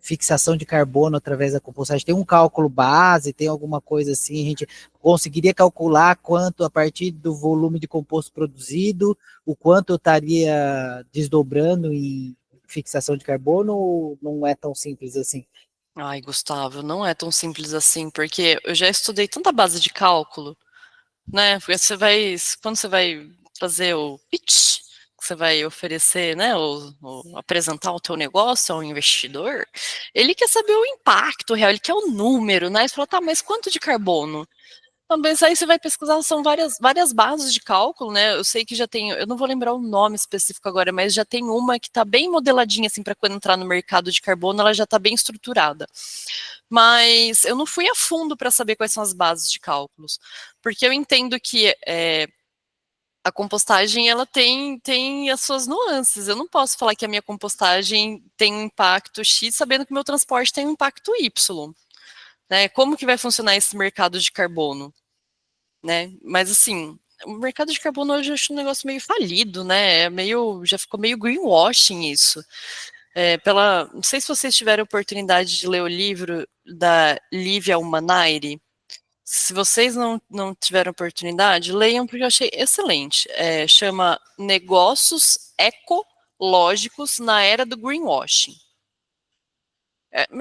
fixação de carbono através da compostagem? Tem um cálculo base, tem alguma coisa assim, a gente conseguiria calcular quanto a partir do volume de composto produzido, o quanto eu estaria desdobrando em fixação de carbono ou não é tão simples assim? Ai, Gustavo, não é tão simples assim, porque eu já estudei tanta base de cálculo, né? Porque quando você vai fazer o pitch, você vai oferecer, né, apresentar o teu negócio ao investidor, ele quer saber o impacto real, ele quer o número, né? Você fala, tá, mas quanto de carbono? Mas aí você vai pesquisar, são várias bases de cálculo, né? Eu sei que já tem, eu não vou lembrar o nome específico agora, mas já tem uma que está bem modeladinha, assim, para quando entrar no mercado de carbono, ela já está bem estruturada. Mas eu não fui a fundo para saber quais são as bases de cálculos, porque eu entendo que a compostagem, ela tem as suas nuances. Eu não posso falar que a minha compostagem tem um impacto X, sabendo que o meu transporte tem um impacto Y. Né? Como que vai funcionar esse mercado de carbono? né? Mas assim, o mercado de carbono hoje eu acho um negócio meio falido, né? Já ficou meio greenwashing isso. Não sei se vocês tiveram oportunidade de ler o livro da Lívia Almanaire. Se vocês não tiveram oportunidade, leiam, porque eu achei excelente. Chama Negócios Ecológicos na Era do Greenwashing.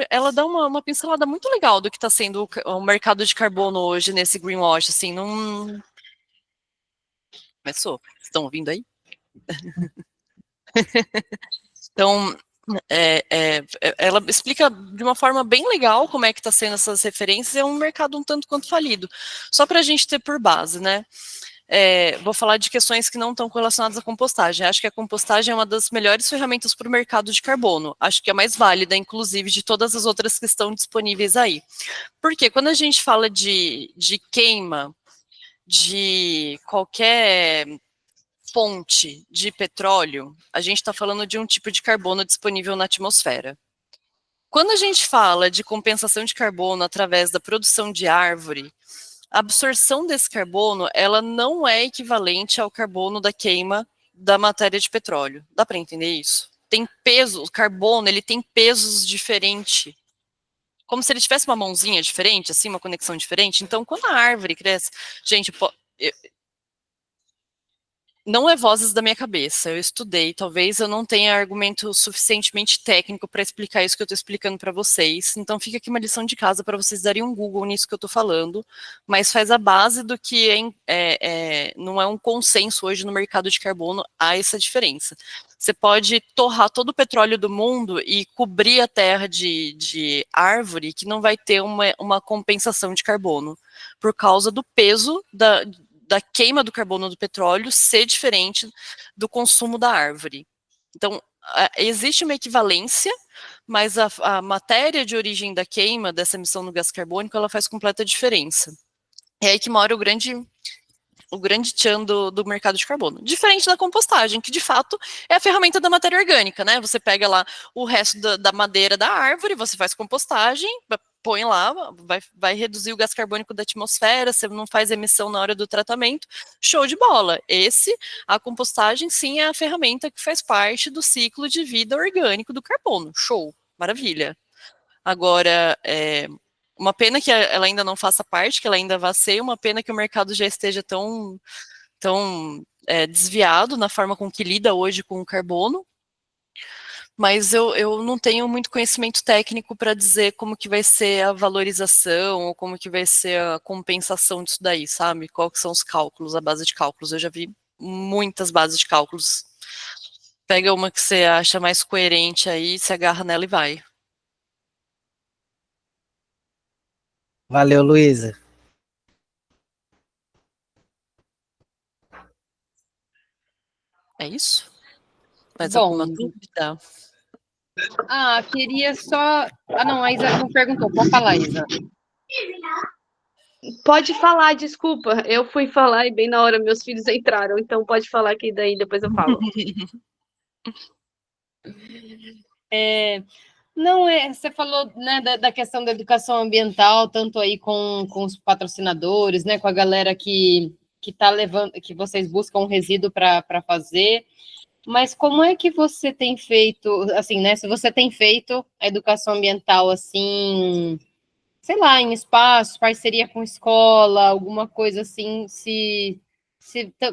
Ela dá uma pincelada muito legal do que está sendo o mercado de carbono hoje nesse greenwash, assim, não... Começou? Estão ouvindo aí? Então, ela explica de uma forma bem legal como é que está sendo essas referências, é um mercado um tanto quanto falido. Só para a gente ter por base, né? Vou falar de questões que não estão relacionadas à compostagem. Acho que a compostagem é uma das melhores ferramentas para o mercado de carbono. Acho que é a mais válida, inclusive, de todas as outras que estão disponíveis aí. Porque quando a gente fala de queima de qualquer fonte de petróleo, a gente está falando de um tipo de carbono disponível na atmosfera. Quando a gente fala de compensação de carbono através da produção de árvore, a absorção desse carbono, ela não é equivalente ao carbono da queima da matéria de petróleo. Dá para entender isso? Tem peso, o carbono, ele tem pesos diferentes. Como se ele tivesse uma mãozinha diferente, assim, uma conexão diferente. Então, quando a árvore cresce... Gente, não é vozes da minha cabeça, eu estudei, talvez eu não tenha argumento suficientemente técnico para explicar isso que eu estou explicando para vocês, então fica aqui uma lição de casa para vocês darem um Google nisso que eu estou falando, mas faz a base do que não é um consenso hoje no mercado de carbono, há essa diferença. Você pode torrar todo o petróleo do mundo e cobrir a terra de árvore que não vai ter uma compensação de carbono, por causa do peso da queima do carbono do petróleo ser diferente do consumo da árvore. Então, existe uma equivalência, mas a matéria de origem da queima, dessa emissão do gás carbônico, ela faz completa diferença. É aí que mora o grande tchan do mercado de carbono. Diferente da compostagem, que de fato é a ferramenta da matéria orgânica, né? Você pega lá o resto da madeira da árvore, você faz compostagem, põe lá, vai reduzir o gás carbônico da atmosfera, você não faz emissão na hora do tratamento, show de bola. A compostagem, sim, é a ferramenta que faz parte do ciclo de vida orgânico do carbono. Show, maravilha. Agora, uma pena que ela ainda não faça parte, que ela ainda vá ser, uma pena que o mercado já esteja tão desviado na forma com que lida hoje com o carbono, mas eu não tenho muito conhecimento técnico para dizer como que vai ser a valorização, ou como que vai ser a compensação disso daí, sabe? Qual que são os cálculos, a base de cálculos. Eu já vi muitas bases de cálculos. Pega uma que você acha mais coerente aí, se agarra nela e vai. Valeu, Luísa. É isso? Mais Bom, alguma dúvida? queria só... não, a Isa não perguntou. Pode falar, Isa. Pode falar, desculpa. Eu fui falar e bem na hora meus filhos entraram, então pode falar que daí depois eu falo. Não, você falou, né, da questão da educação ambiental, tanto aí com os patrocinadores, né, com a galera que tá levando, que vocês buscam um resíduo para fazer, mas como é que você tem feito, assim, né, se você tem feito a educação ambiental, assim, sei lá, em espaços, parceria com escola, alguma coisa assim, se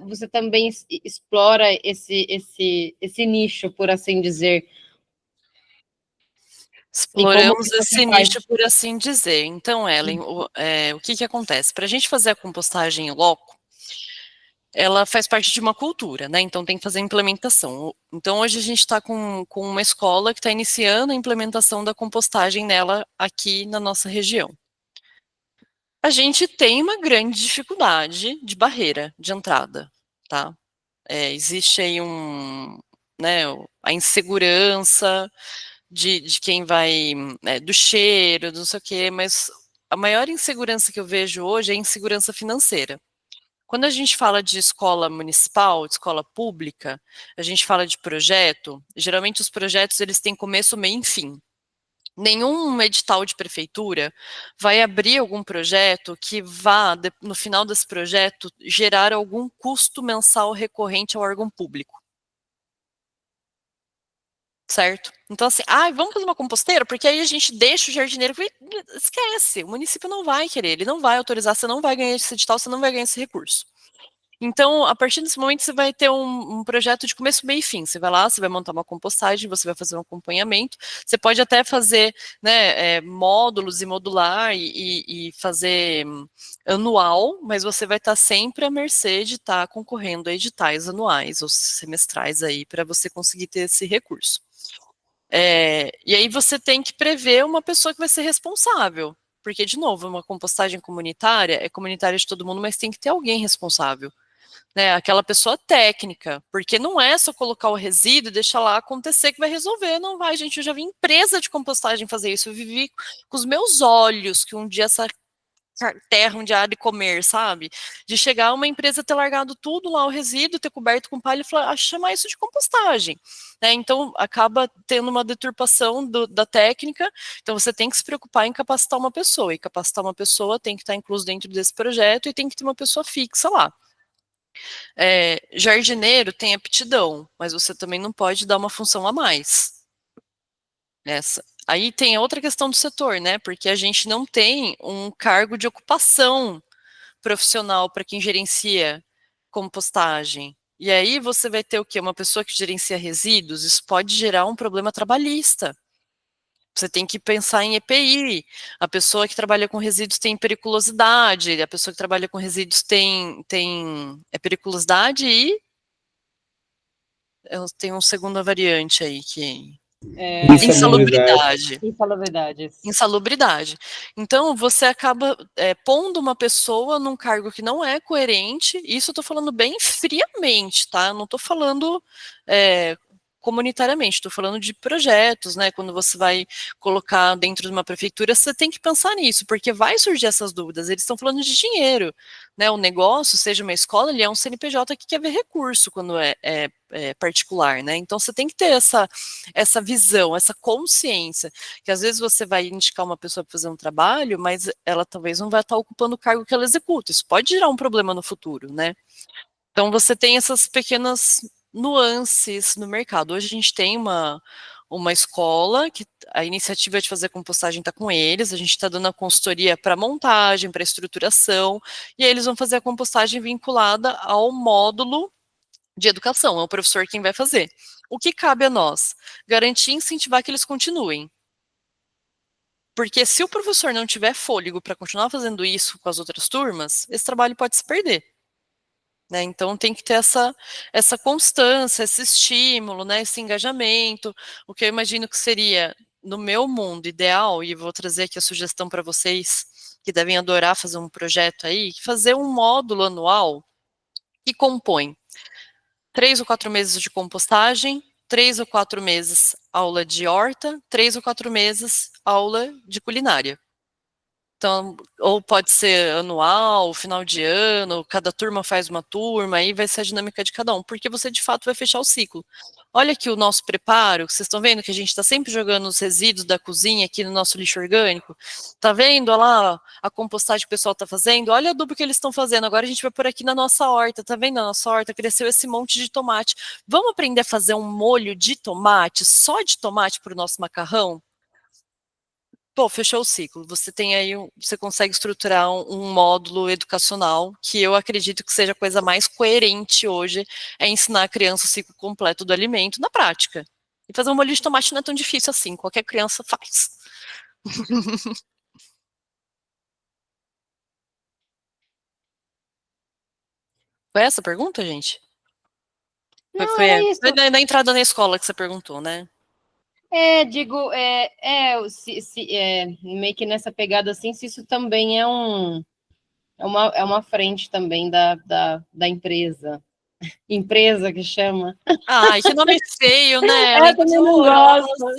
você também explora esse nicho, por assim dizer. Exploramos esse nicho, por assim dizer. Então, Ellen, o que acontece? Para a gente fazer a compostagem em loco, ela faz parte de uma cultura, né? Então tem que fazer a implementação. Então hoje a gente está com uma escola que está iniciando a implementação da compostagem nela aqui na nossa região. A gente tem uma grande dificuldade de barreira de entrada, tá? Existe aí a insegurança de quem vai, do cheiro, do não sei o quê, mas a maior insegurança que eu vejo hoje é a insegurança financeira. Quando a gente fala de escola municipal, de escola pública, a gente fala de projeto, geralmente os projetos eles têm começo, meio e fim. Nenhum edital de prefeitura vai abrir algum projeto que vá, no final desse projeto, gerar algum custo mensal recorrente ao órgão público. Certo? Então, assim, vamos fazer uma composteira, porque aí a gente deixa o jardineiro. Esquece, o município não vai querer, ele não vai autorizar, você não vai ganhar esse edital, você não vai ganhar esse recurso. Então, a partir desse momento, você vai ter um projeto de começo, meio e fim. Você vai lá, você vai montar uma compostagem, você vai fazer um acompanhamento. Você pode até fazer, né, módulos e modular e fazer anual, mas você vai estar sempre à mercê de estar concorrendo a editais anuais ou semestrais aí para você conseguir ter esse recurso. E aí você tem que prever uma pessoa que vai ser responsável. Porque, de novo, uma compostagem comunitária é comunitária de todo mundo, mas tem que ter alguém responsável. Né, aquela pessoa técnica, porque não é só colocar o resíduo e deixar lá acontecer que vai resolver, não vai, gente, eu já vi empresa de compostagem fazer isso, eu vivi com os meus olhos que um dia essa terra onde há de comer, sabe, de chegar uma empresa ter largado tudo lá, o resíduo, ter coberto com palha e falar, chamar isso de compostagem, né, então acaba tendo uma deturpação da técnica, então você tem que se preocupar em capacitar uma pessoa, e capacitar uma pessoa tem que estar incluso dentro desse projeto e tem que ter uma pessoa fixa lá. Jardineiro tem aptidão, mas você também não pode dar uma função a mais. Aí tem outra questão do setor, né? Porque a gente não tem um cargo de ocupação profissional para quem gerencia compostagem. E aí você vai ter o quê? Uma pessoa que gerencia resíduos, isso pode gerar um problema trabalhista. Você tem que pensar em EPI. A pessoa que trabalha com resíduos tem periculosidade, a pessoa que trabalha com resíduos tem periculosidade e tem uma segunda variante aí que insalubridade. Insalubridade. Então, você acaba pondo uma pessoa num cargo que não é coerente, isso eu estou falando bem friamente, tá? Não estou falando comunitariamente, estou falando de projetos, né? Quando você vai colocar dentro de uma prefeitura, você tem que pensar nisso, porque vai surgir essas dúvidas. Eles estão falando de dinheiro, né? O negócio, seja uma escola, ele é um CNPJ que quer ver recurso quando é particular, né? Então você tem que ter essa visão, essa consciência, que às vezes você vai indicar uma pessoa para fazer um trabalho, mas ela talvez não vai estar ocupando o cargo que ela executa. Isso pode gerar um problema no futuro, né? Então você tem essas pequenas nuances no mercado. Hoje a gente tem uma escola que a iniciativa de fazer compostagem está com eles, a gente está dando a consultoria para montagem, para estruturação, e aí eles vão fazer a compostagem vinculada ao módulo de educação, é o professor quem vai fazer. O que cabe a nós? Garantir e incentivar que eles continuem. Porque se o professor não tiver fôlego para continuar fazendo isso com as outras turmas, esse trabalho pode se perder. Né? Então tem que ter essa constância, esse estímulo, né? Esse engajamento. O que eu imagino que seria, no meu mundo ideal, e vou trazer aqui a sugestão para vocês, que devem adorar fazer um projeto aí, fazer um módulo anual que compõe 3 ou 4 meses de compostagem, 3 ou 4 meses aula de horta, 3 ou 4 meses aula de culinária. Então, ou pode ser anual, final de ano, cada turma faz uma turma, aí vai ser a dinâmica de cada um, porque você de fato vai fechar o ciclo. Olha aqui o nosso preparo, vocês estão vendo que a gente está sempre jogando os resíduos da cozinha aqui no nosso lixo orgânico? Tá vendo, olha lá, a compostagem que o pessoal está fazendo? Olha o adubo que eles estão fazendo, agora a gente vai por aqui na nossa horta, tá vendo a nossa horta? Cresceu esse monte de tomate. Vamos aprender a fazer um molho de tomate, só de tomate para o nosso macarrão? Pô, fechou o ciclo. Você tem aí, você consegue estruturar um módulo educacional que eu acredito que seja a coisa mais coerente hoje, é ensinar a criança o ciclo completo do alimento na prática. E fazer um molho de tomate não é tão difícil assim, qualquer criança faz. Foi essa a pergunta, gente? Não, era isso. Foi na entrada na escola que você perguntou, né? Digo, meio que nessa pegada assim, se isso também é uma frente também da empresa. Empresa que chama. Ai, que nome feio, né? Eu também não gosto.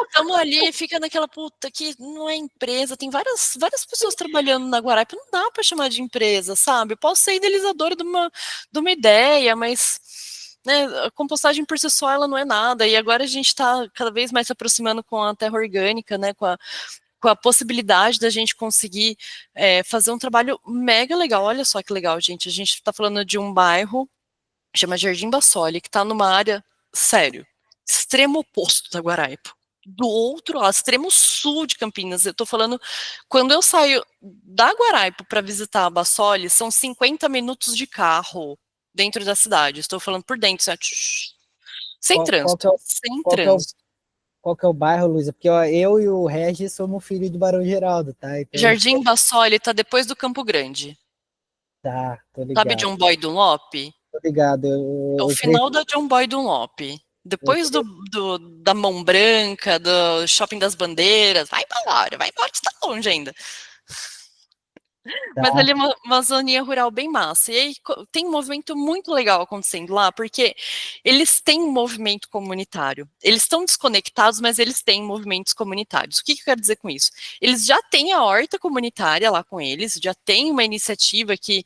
Estamos ali, fica naquela puta que não é empresa, tem várias pessoas trabalhando na Guaraipa, não dá para chamar de empresa, sabe? Eu posso ser idealizadora de uma ideia, mas né, a compostagem por si só ela não é nada, e agora a gente está cada vez mais se aproximando com a terra orgânica, né, com a possibilidade da gente conseguir fazer um trabalho mega legal. Olha só que legal, gente, a gente está falando de um bairro, chama Jardim Bassoli, que está numa área, sério, extremo oposto da Guaraipo. Do outro lado, extremo sul de Campinas. Eu tô falando, quando eu saio da Guaraipo para visitar a Bassoli, são 50 minutos de carro dentro da cidade. Estou falando por dentro, sem Qual que trânsito, é o, sem qual que é o, trânsito. qual que é o bairro, Luísa? Porque ó, eu e o Regis somos filhos do Barão Geraldo, tá? Então a gente Jardim Bassoli tá depois do Campo Grande. tá, tô Sabe ligado. John Boy Dunlop? Tô ligado. É o final da John Boy Dunlop. Depois da Mão Branca, do Shopping das Bandeiras, vai embora, que tá longe ainda. Mas Tá. ali é uma zoninha rural bem massa. E aí tem um movimento muito legal acontecendo lá, porque eles têm um movimento comunitário. Eles estão desconectados, mas eles têm movimentos comunitários. O que eu quero dizer com isso? Eles já têm a horta comunitária lá com eles, já tem uma iniciativa que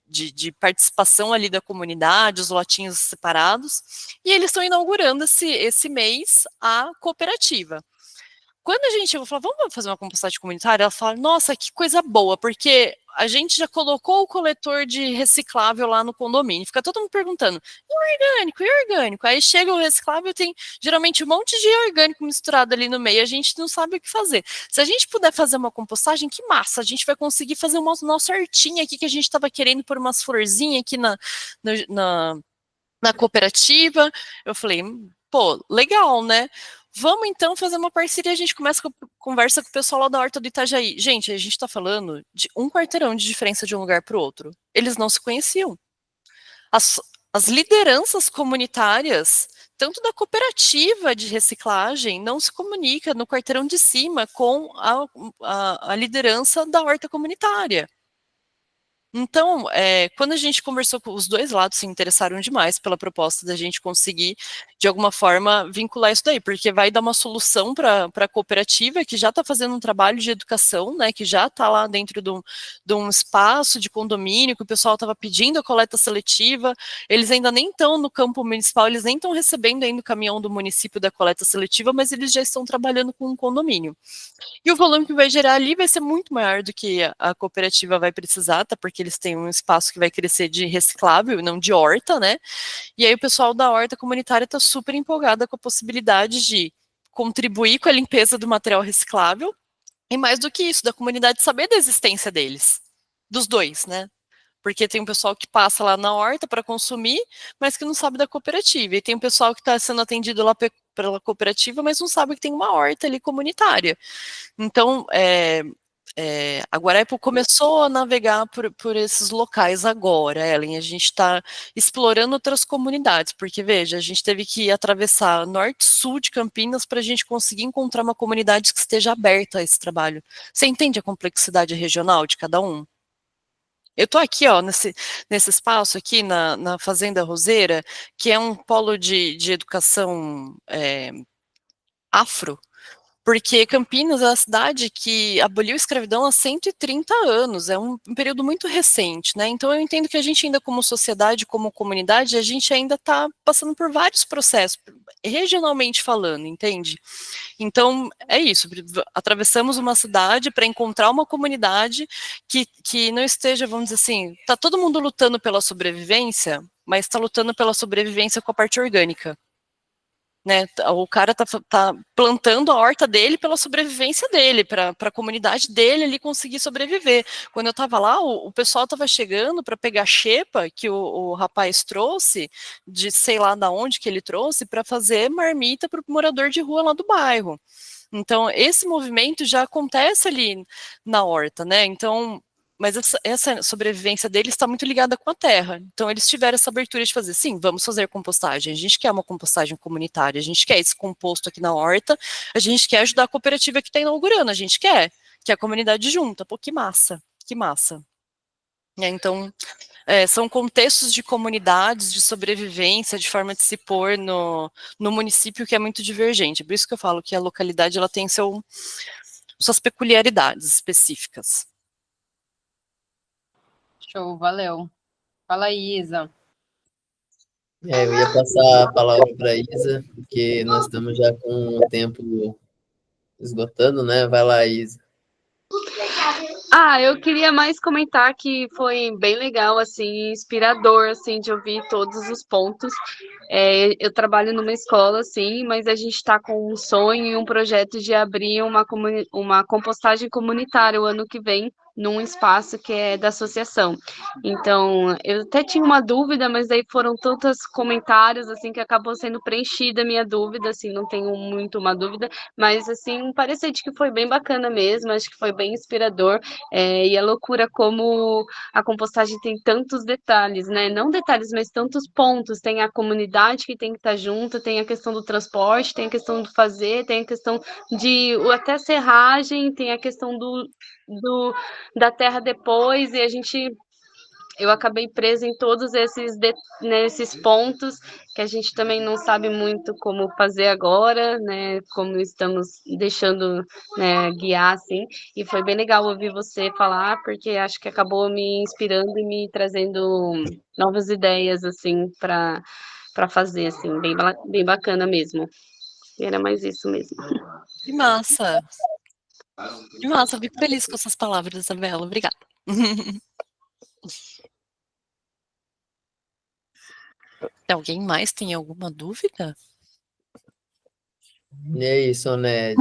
de participação ali da comunidade, os lotinhos separados, e eles estão inaugurando esse mês a cooperativa. Quando a gente chegou e falou, vamos fazer uma compostagem comunitária, ela fala, nossa, que coisa boa, porque a gente já colocou o coletor de reciclável lá no condomínio. Fica todo mundo perguntando, e o orgânico, e o orgânico? Aí chega o reciclável, tem geralmente um monte de orgânico misturado ali no meio, a gente não sabe o que fazer. Se a gente puder fazer uma compostagem, que massa, a gente vai conseguir fazer uma nossa hortinha aqui, que a gente estava querendo por umas florzinhas aqui na cooperativa. Eu falei, pô, legal, né? Vamos então fazer uma parceria. A gente começa com conversa com o pessoal lá da Horta do Itajaí. Gente, a gente tá falando de um quarteirão de diferença de um lugar para o outro. Eles não se conheciam. As lideranças comunitárias, tanto da cooperativa de reciclagem, não se comunica no quarteirão de cima com a liderança da horta comunitária. Então, quando a gente conversou com os dois lados, se interessaram demais pela proposta da gente conseguir, de alguma forma, vincular isso daí, porque vai dar uma solução para a cooperativa que já está fazendo um trabalho de educação, né, que já está lá dentro de um espaço de condomínio, que o pessoal estava pedindo a coleta seletiva, eles ainda nem estão no campo municipal, eles nem estão recebendo ainda o caminhão do município da coleta seletiva, mas eles já estão trabalhando com um condomínio. E o volume que vai gerar ali vai ser muito maior do que a cooperativa vai precisar, tá? Porque eles têm um espaço que vai crescer de reciclável, não de horta, né? E aí o pessoal da horta comunitária está super empolgada com a possibilidade de contribuir com a limpeza do material reciclável e mais do que isso, da comunidade saber da existência deles, dos dois, né? Porque tem um pessoal que passa lá na horta para consumir, mas que não sabe da cooperativa. E tem um pessoal que está sendo atendido lá pela cooperativa, mas não sabe que tem uma horta ali comunitária. Então, a Guaraipo começou a navegar por esses locais agora, Ellen. A gente está explorando outras comunidades, porque, veja, a gente teve que atravessar norte-sul de Campinas para a gente conseguir encontrar uma comunidade que esteja aberta a esse trabalho. Você entende a complexidade regional de cada um? Eu estou aqui, ó, nesse espaço aqui na Fazenda Roseira, que é um polo de educação afro, porque Campinas é a cidade que aboliu a escravidão há 130 anos, é um período muito recente, né? Então eu entendo que a gente ainda como sociedade, como comunidade, a gente ainda está passando por vários processos, regionalmente falando, entende? Então é isso, atravessamos uma cidade para encontrar uma comunidade que não esteja, vamos dizer assim, está todo mundo lutando pela sobrevivência, mas está lutando pela sobrevivência com a parte orgânica. Né, o cara tá plantando a horta dele pela sobrevivência dele, para a comunidade dele ali conseguir sobreviver. Quando eu estava lá, o pessoal estava chegando para pegar xepa que o rapaz trouxe, de sei lá da onde que ele trouxe, para fazer marmita para o morador de rua lá do bairro. Então, esse movimento já acontece ali na horta, né? Então, mas essa sobrevivência deles está muito ligada com a terra. Então, eles tiveram essa abertura de fazer, sim, vamos fazer compostagem. A gente quer uma compostagem comunitária, a gente quer esse composto aqui na horta, a gente quer ajudar a cooperativa que está inaugurando, a gente quer que a comunidade junta. Pô, que massa, que massa. Então, são contextos de comunidades, de sobrevivência, de forma de se pôr no município que é muito divergente. Por isso que eu falo que a localidade ela tem suas peculiaridades específicas. Show, valeu. Fala aí, Isa. Eu ia passar a palavra para a Isa, porque nós estamos já com o tempo esgotando, né? Vai lá, Isa. Eu queria mais comentar que foi bem legal, assim, inspirador, assim, de ouvir todos os pontos. Eu trabalho numa escola, assim, mas a gente está com um sonho e um projeto de abrir uma compostagem comunitária o ano que vem, num espaço que é da associação. Então, eu até tinha uma dúvida, mas daí foram tantos comentários, assim, que acabou sendo preenchida a minha dúvida, assim, não tenho muito uma dúvida, mas, assim, parecia de que foi bem bacana mesmo, acho que foi bem inspirador. E a loucura como a compostagem tem tantos detalhes, né? Não detalhes, mas tantos pontos. Tem a comunidade que tem que estar junto, tem a questão do transporte, tem a questão do fazer, tem a questão de até serragem, tem a questão da terra depois, e eu acabei presa em todos esses pontos que a gente também não sabe muito como fazer agora, né? Como estamos deixando, né, guiar assim. E foi bem legal ouvir você falar, porque acho que acabou me inspirando e me trazendo novas ideias assim para fazer assim, bem bacana mesmo. E era mais isso mesmo. Que massa! Que massa, fico feliz com essas palavras, Isabela. Obrigada. Alguém mais tem alguma dúvida? E aí, Soned?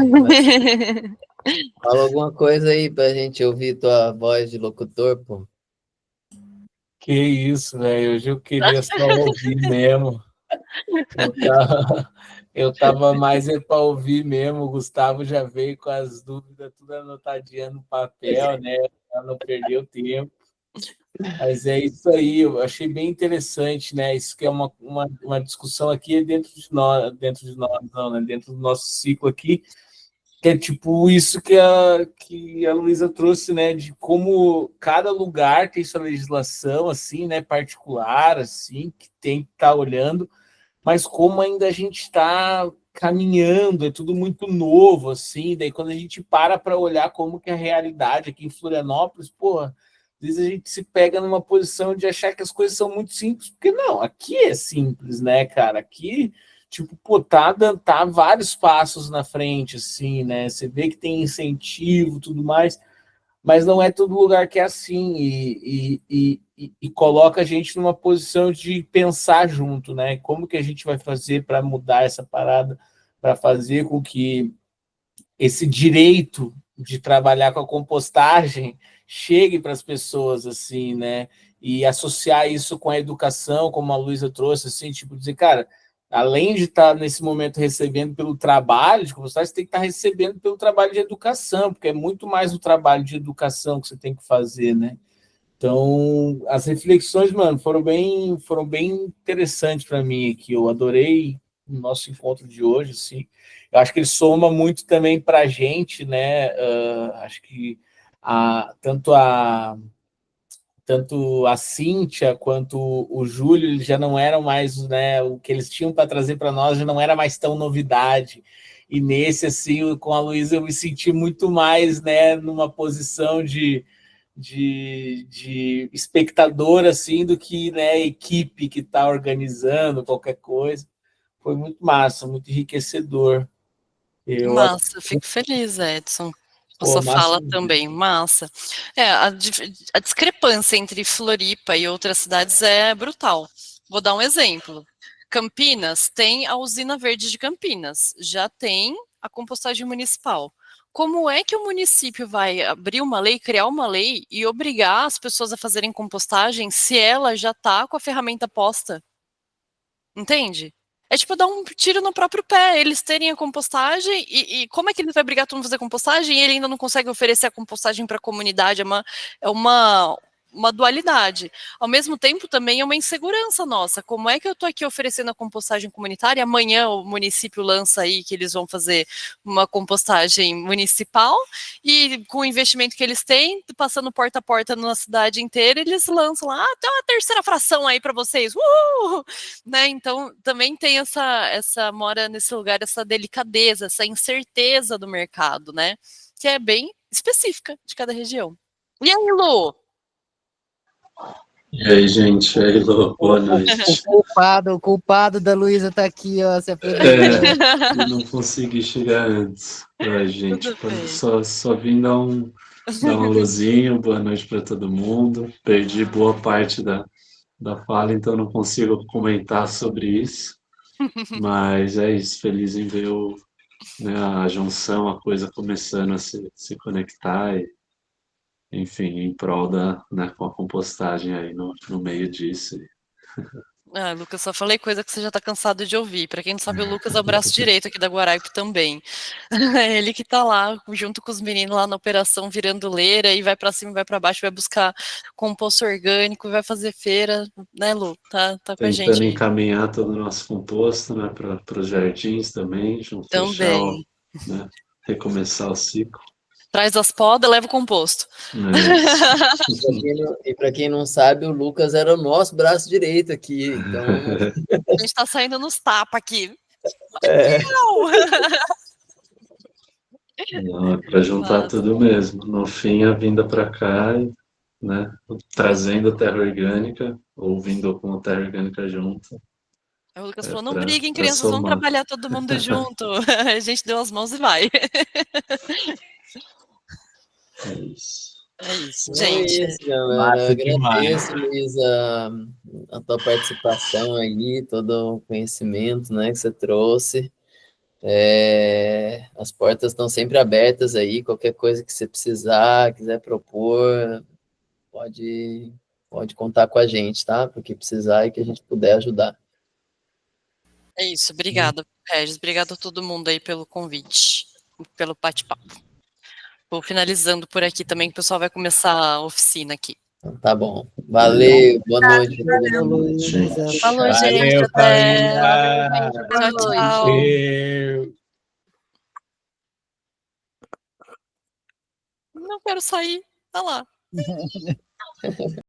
Fala alguma coisa aí pra gente ouvir tua voz de locutor, pô. Que isso, velho. Hoje eu queria só ouvir mesmo. Eu tava mais para ouvir mesmo. O Gustavo já veio com as dúvidas tudo anotadinha no papel, né? Para não perder o tempo. Mas é isso aí, eu achei bem interessante, né? Isso que é uma discussão aqui dentro de nós, não, né? Dentro do nosso ciclo aqui, que é tipo isso que a Luísa trouxe, né? De como cada lugar tem sua legislação, assim, né? Particular, assim, que tem que estar olhando, mas como ainda a gente está caminhando, é tudo muito novo, assim, daí quando a gente para olhar como que é a realidade aqui em Florianópolis, porra, às vezes a gente se pega numa posição de achar que as coisas são muito simples, porque não, aqui é simples, né, cara? Aqui, tipo, pô, tá vários passos na frente, assim, né? Você vê que tem incentivo, tudo mais, mas não é todo lugar que é assim, e coloca a gente numa posição de pensar junto, né? Como que a gente vai fazer para mudar essa parada, para fazer com que esse direito de trabalhar com a compostagem chegue para as pessoas, assim, né? E associar isso com a educação, como a Luísa trouxe, assim, tipo, dizer, cara, além de estar nesse momento recebendo pelo trabalho de compostagem, você tem que estar recebendo pelo trabalho de educação, porque é muito mais o trabalho de educação que você tem que fazer, né? Então, as reflexões, mano, foram bem interessantes para mim aqui. Eu adorei o nosso encontro de hoje, assim. Eu acho que ele soma muito também para a gente, né? Acho que a, tanto a tanto a Cíntia quanto o Júlio eles já não eram mais, né? O que eles tinham para trazer para nós já não era mais tão novidade. E nesse, assim, com a Luísa, eu me senti muito mais, né, numa posição de espectador, assim, do que, né, equipe que está organizando qualquer coisa. Foi muito massa, muito enriquecedor. Eu, Massa, fico feliz, Edson. A pô, sua massa. fala também, massa. A discrepância entre Floripa e outras cidades é brutal. Vou dar um exemplo. Campinas tem a usina verde de Campinas, já tem a compostagem municipal. Como é que o município vai abrir uma lei, criar uma lei e obrigar as pessoas a fazerem compostagem se ela já está com a ferramenta posta? Entende? É tipo dar um tiro no próprio pé, eles terem a compostagem e como é que ele vai brigar todo mundo fazer compostagem e ele ainda não consegue oferecer a compostagem para a comunidade? É uma dualidade. Ao mesmo tempo, também é uma insegurança nossa. Como é que eu estou aqui oferecendo a compostagem comunitária? Amanhã o município lança aí que eles vão fazer uma compostagem municipal e com o investimento que eles têm, passando porta a porta na cidade inteira, eles lançam lá, tem uma terceira fração aí para vocês. Né? Então, também tem mora nesse lugar essa delicadeza, essa incerteza do mercado, né? Que é bem específica de cada região. E aí, Lu? E aí, gente? E aí, Lô? Boa noite. O culpado da Luísa tá aqui, ó, se apresentando. Eu não consegui chegar antes. Ai, gente, Tudo bem. só vim dar um alôzinho, boa noite para todo mundo. Perdi boa parte da fala, então não consigo comentar sobre isso. Mas é isso, feliz em ver né, a junção, a coisa começando a se conectar e, enfim, em prol né, com a compostagem aí no meio disso. Ah, Lucas, só falei coisa que você já tá cansado de ouvir. Pra quem não sabe, o Lucas é o braço direito aqui da Guaraipo também. É ele que tá lá, junto com os meninos lá na operação, virando leira, e vai pra cima, vai pra baixo, vai buscar composto orgânico, vai fazer feira, né, Lu? Tá com a gente Tentando aí. encaminhar todo o nosso composto, né, para os jardins também, fechar, Também. né, recomeçar o ciclo. Traz as podas, leva o composto. É isso. E para quem não sabe, o Lucas era o nosso braço direito aqui, então... A gente tá saindo nos tapas aqui. É. Não, é para juntar tudo mesmo. No fim, a vinda para cá, né, trazendo a terra orgânica, ou vindo com a terra orgânica junto. O Lucas É falou, não briguem, para crianças, vamos somar. trabalhar todo mundo junto. A gente deu as mãos e vai. É isso. É isso, Então é gente. isso, galera. Massa demais. Agradeço, Luísa, a tua participação aí, todo o conhecimento, né, que você trouxe. As portas estão sempre abertas aí, qualquer coisa que você precisar, quiser propor, pode contar com a gente, tá? Porque precisar e que a gente puder ajudar. É isso, obrigada, Regis. Obrigada a todo mundo aí pelo convite, pelo bate-papo. Vou finalizando por aqui também, que o pessoal vai começar a oficina aqui. Então, tá bom. Valeu, boa noite. Valeu, Luísa. Falou, gente. Valeu, Até. família. Boa Tchau, noite. tchau. Valeu. Não quero sair. Tá lá.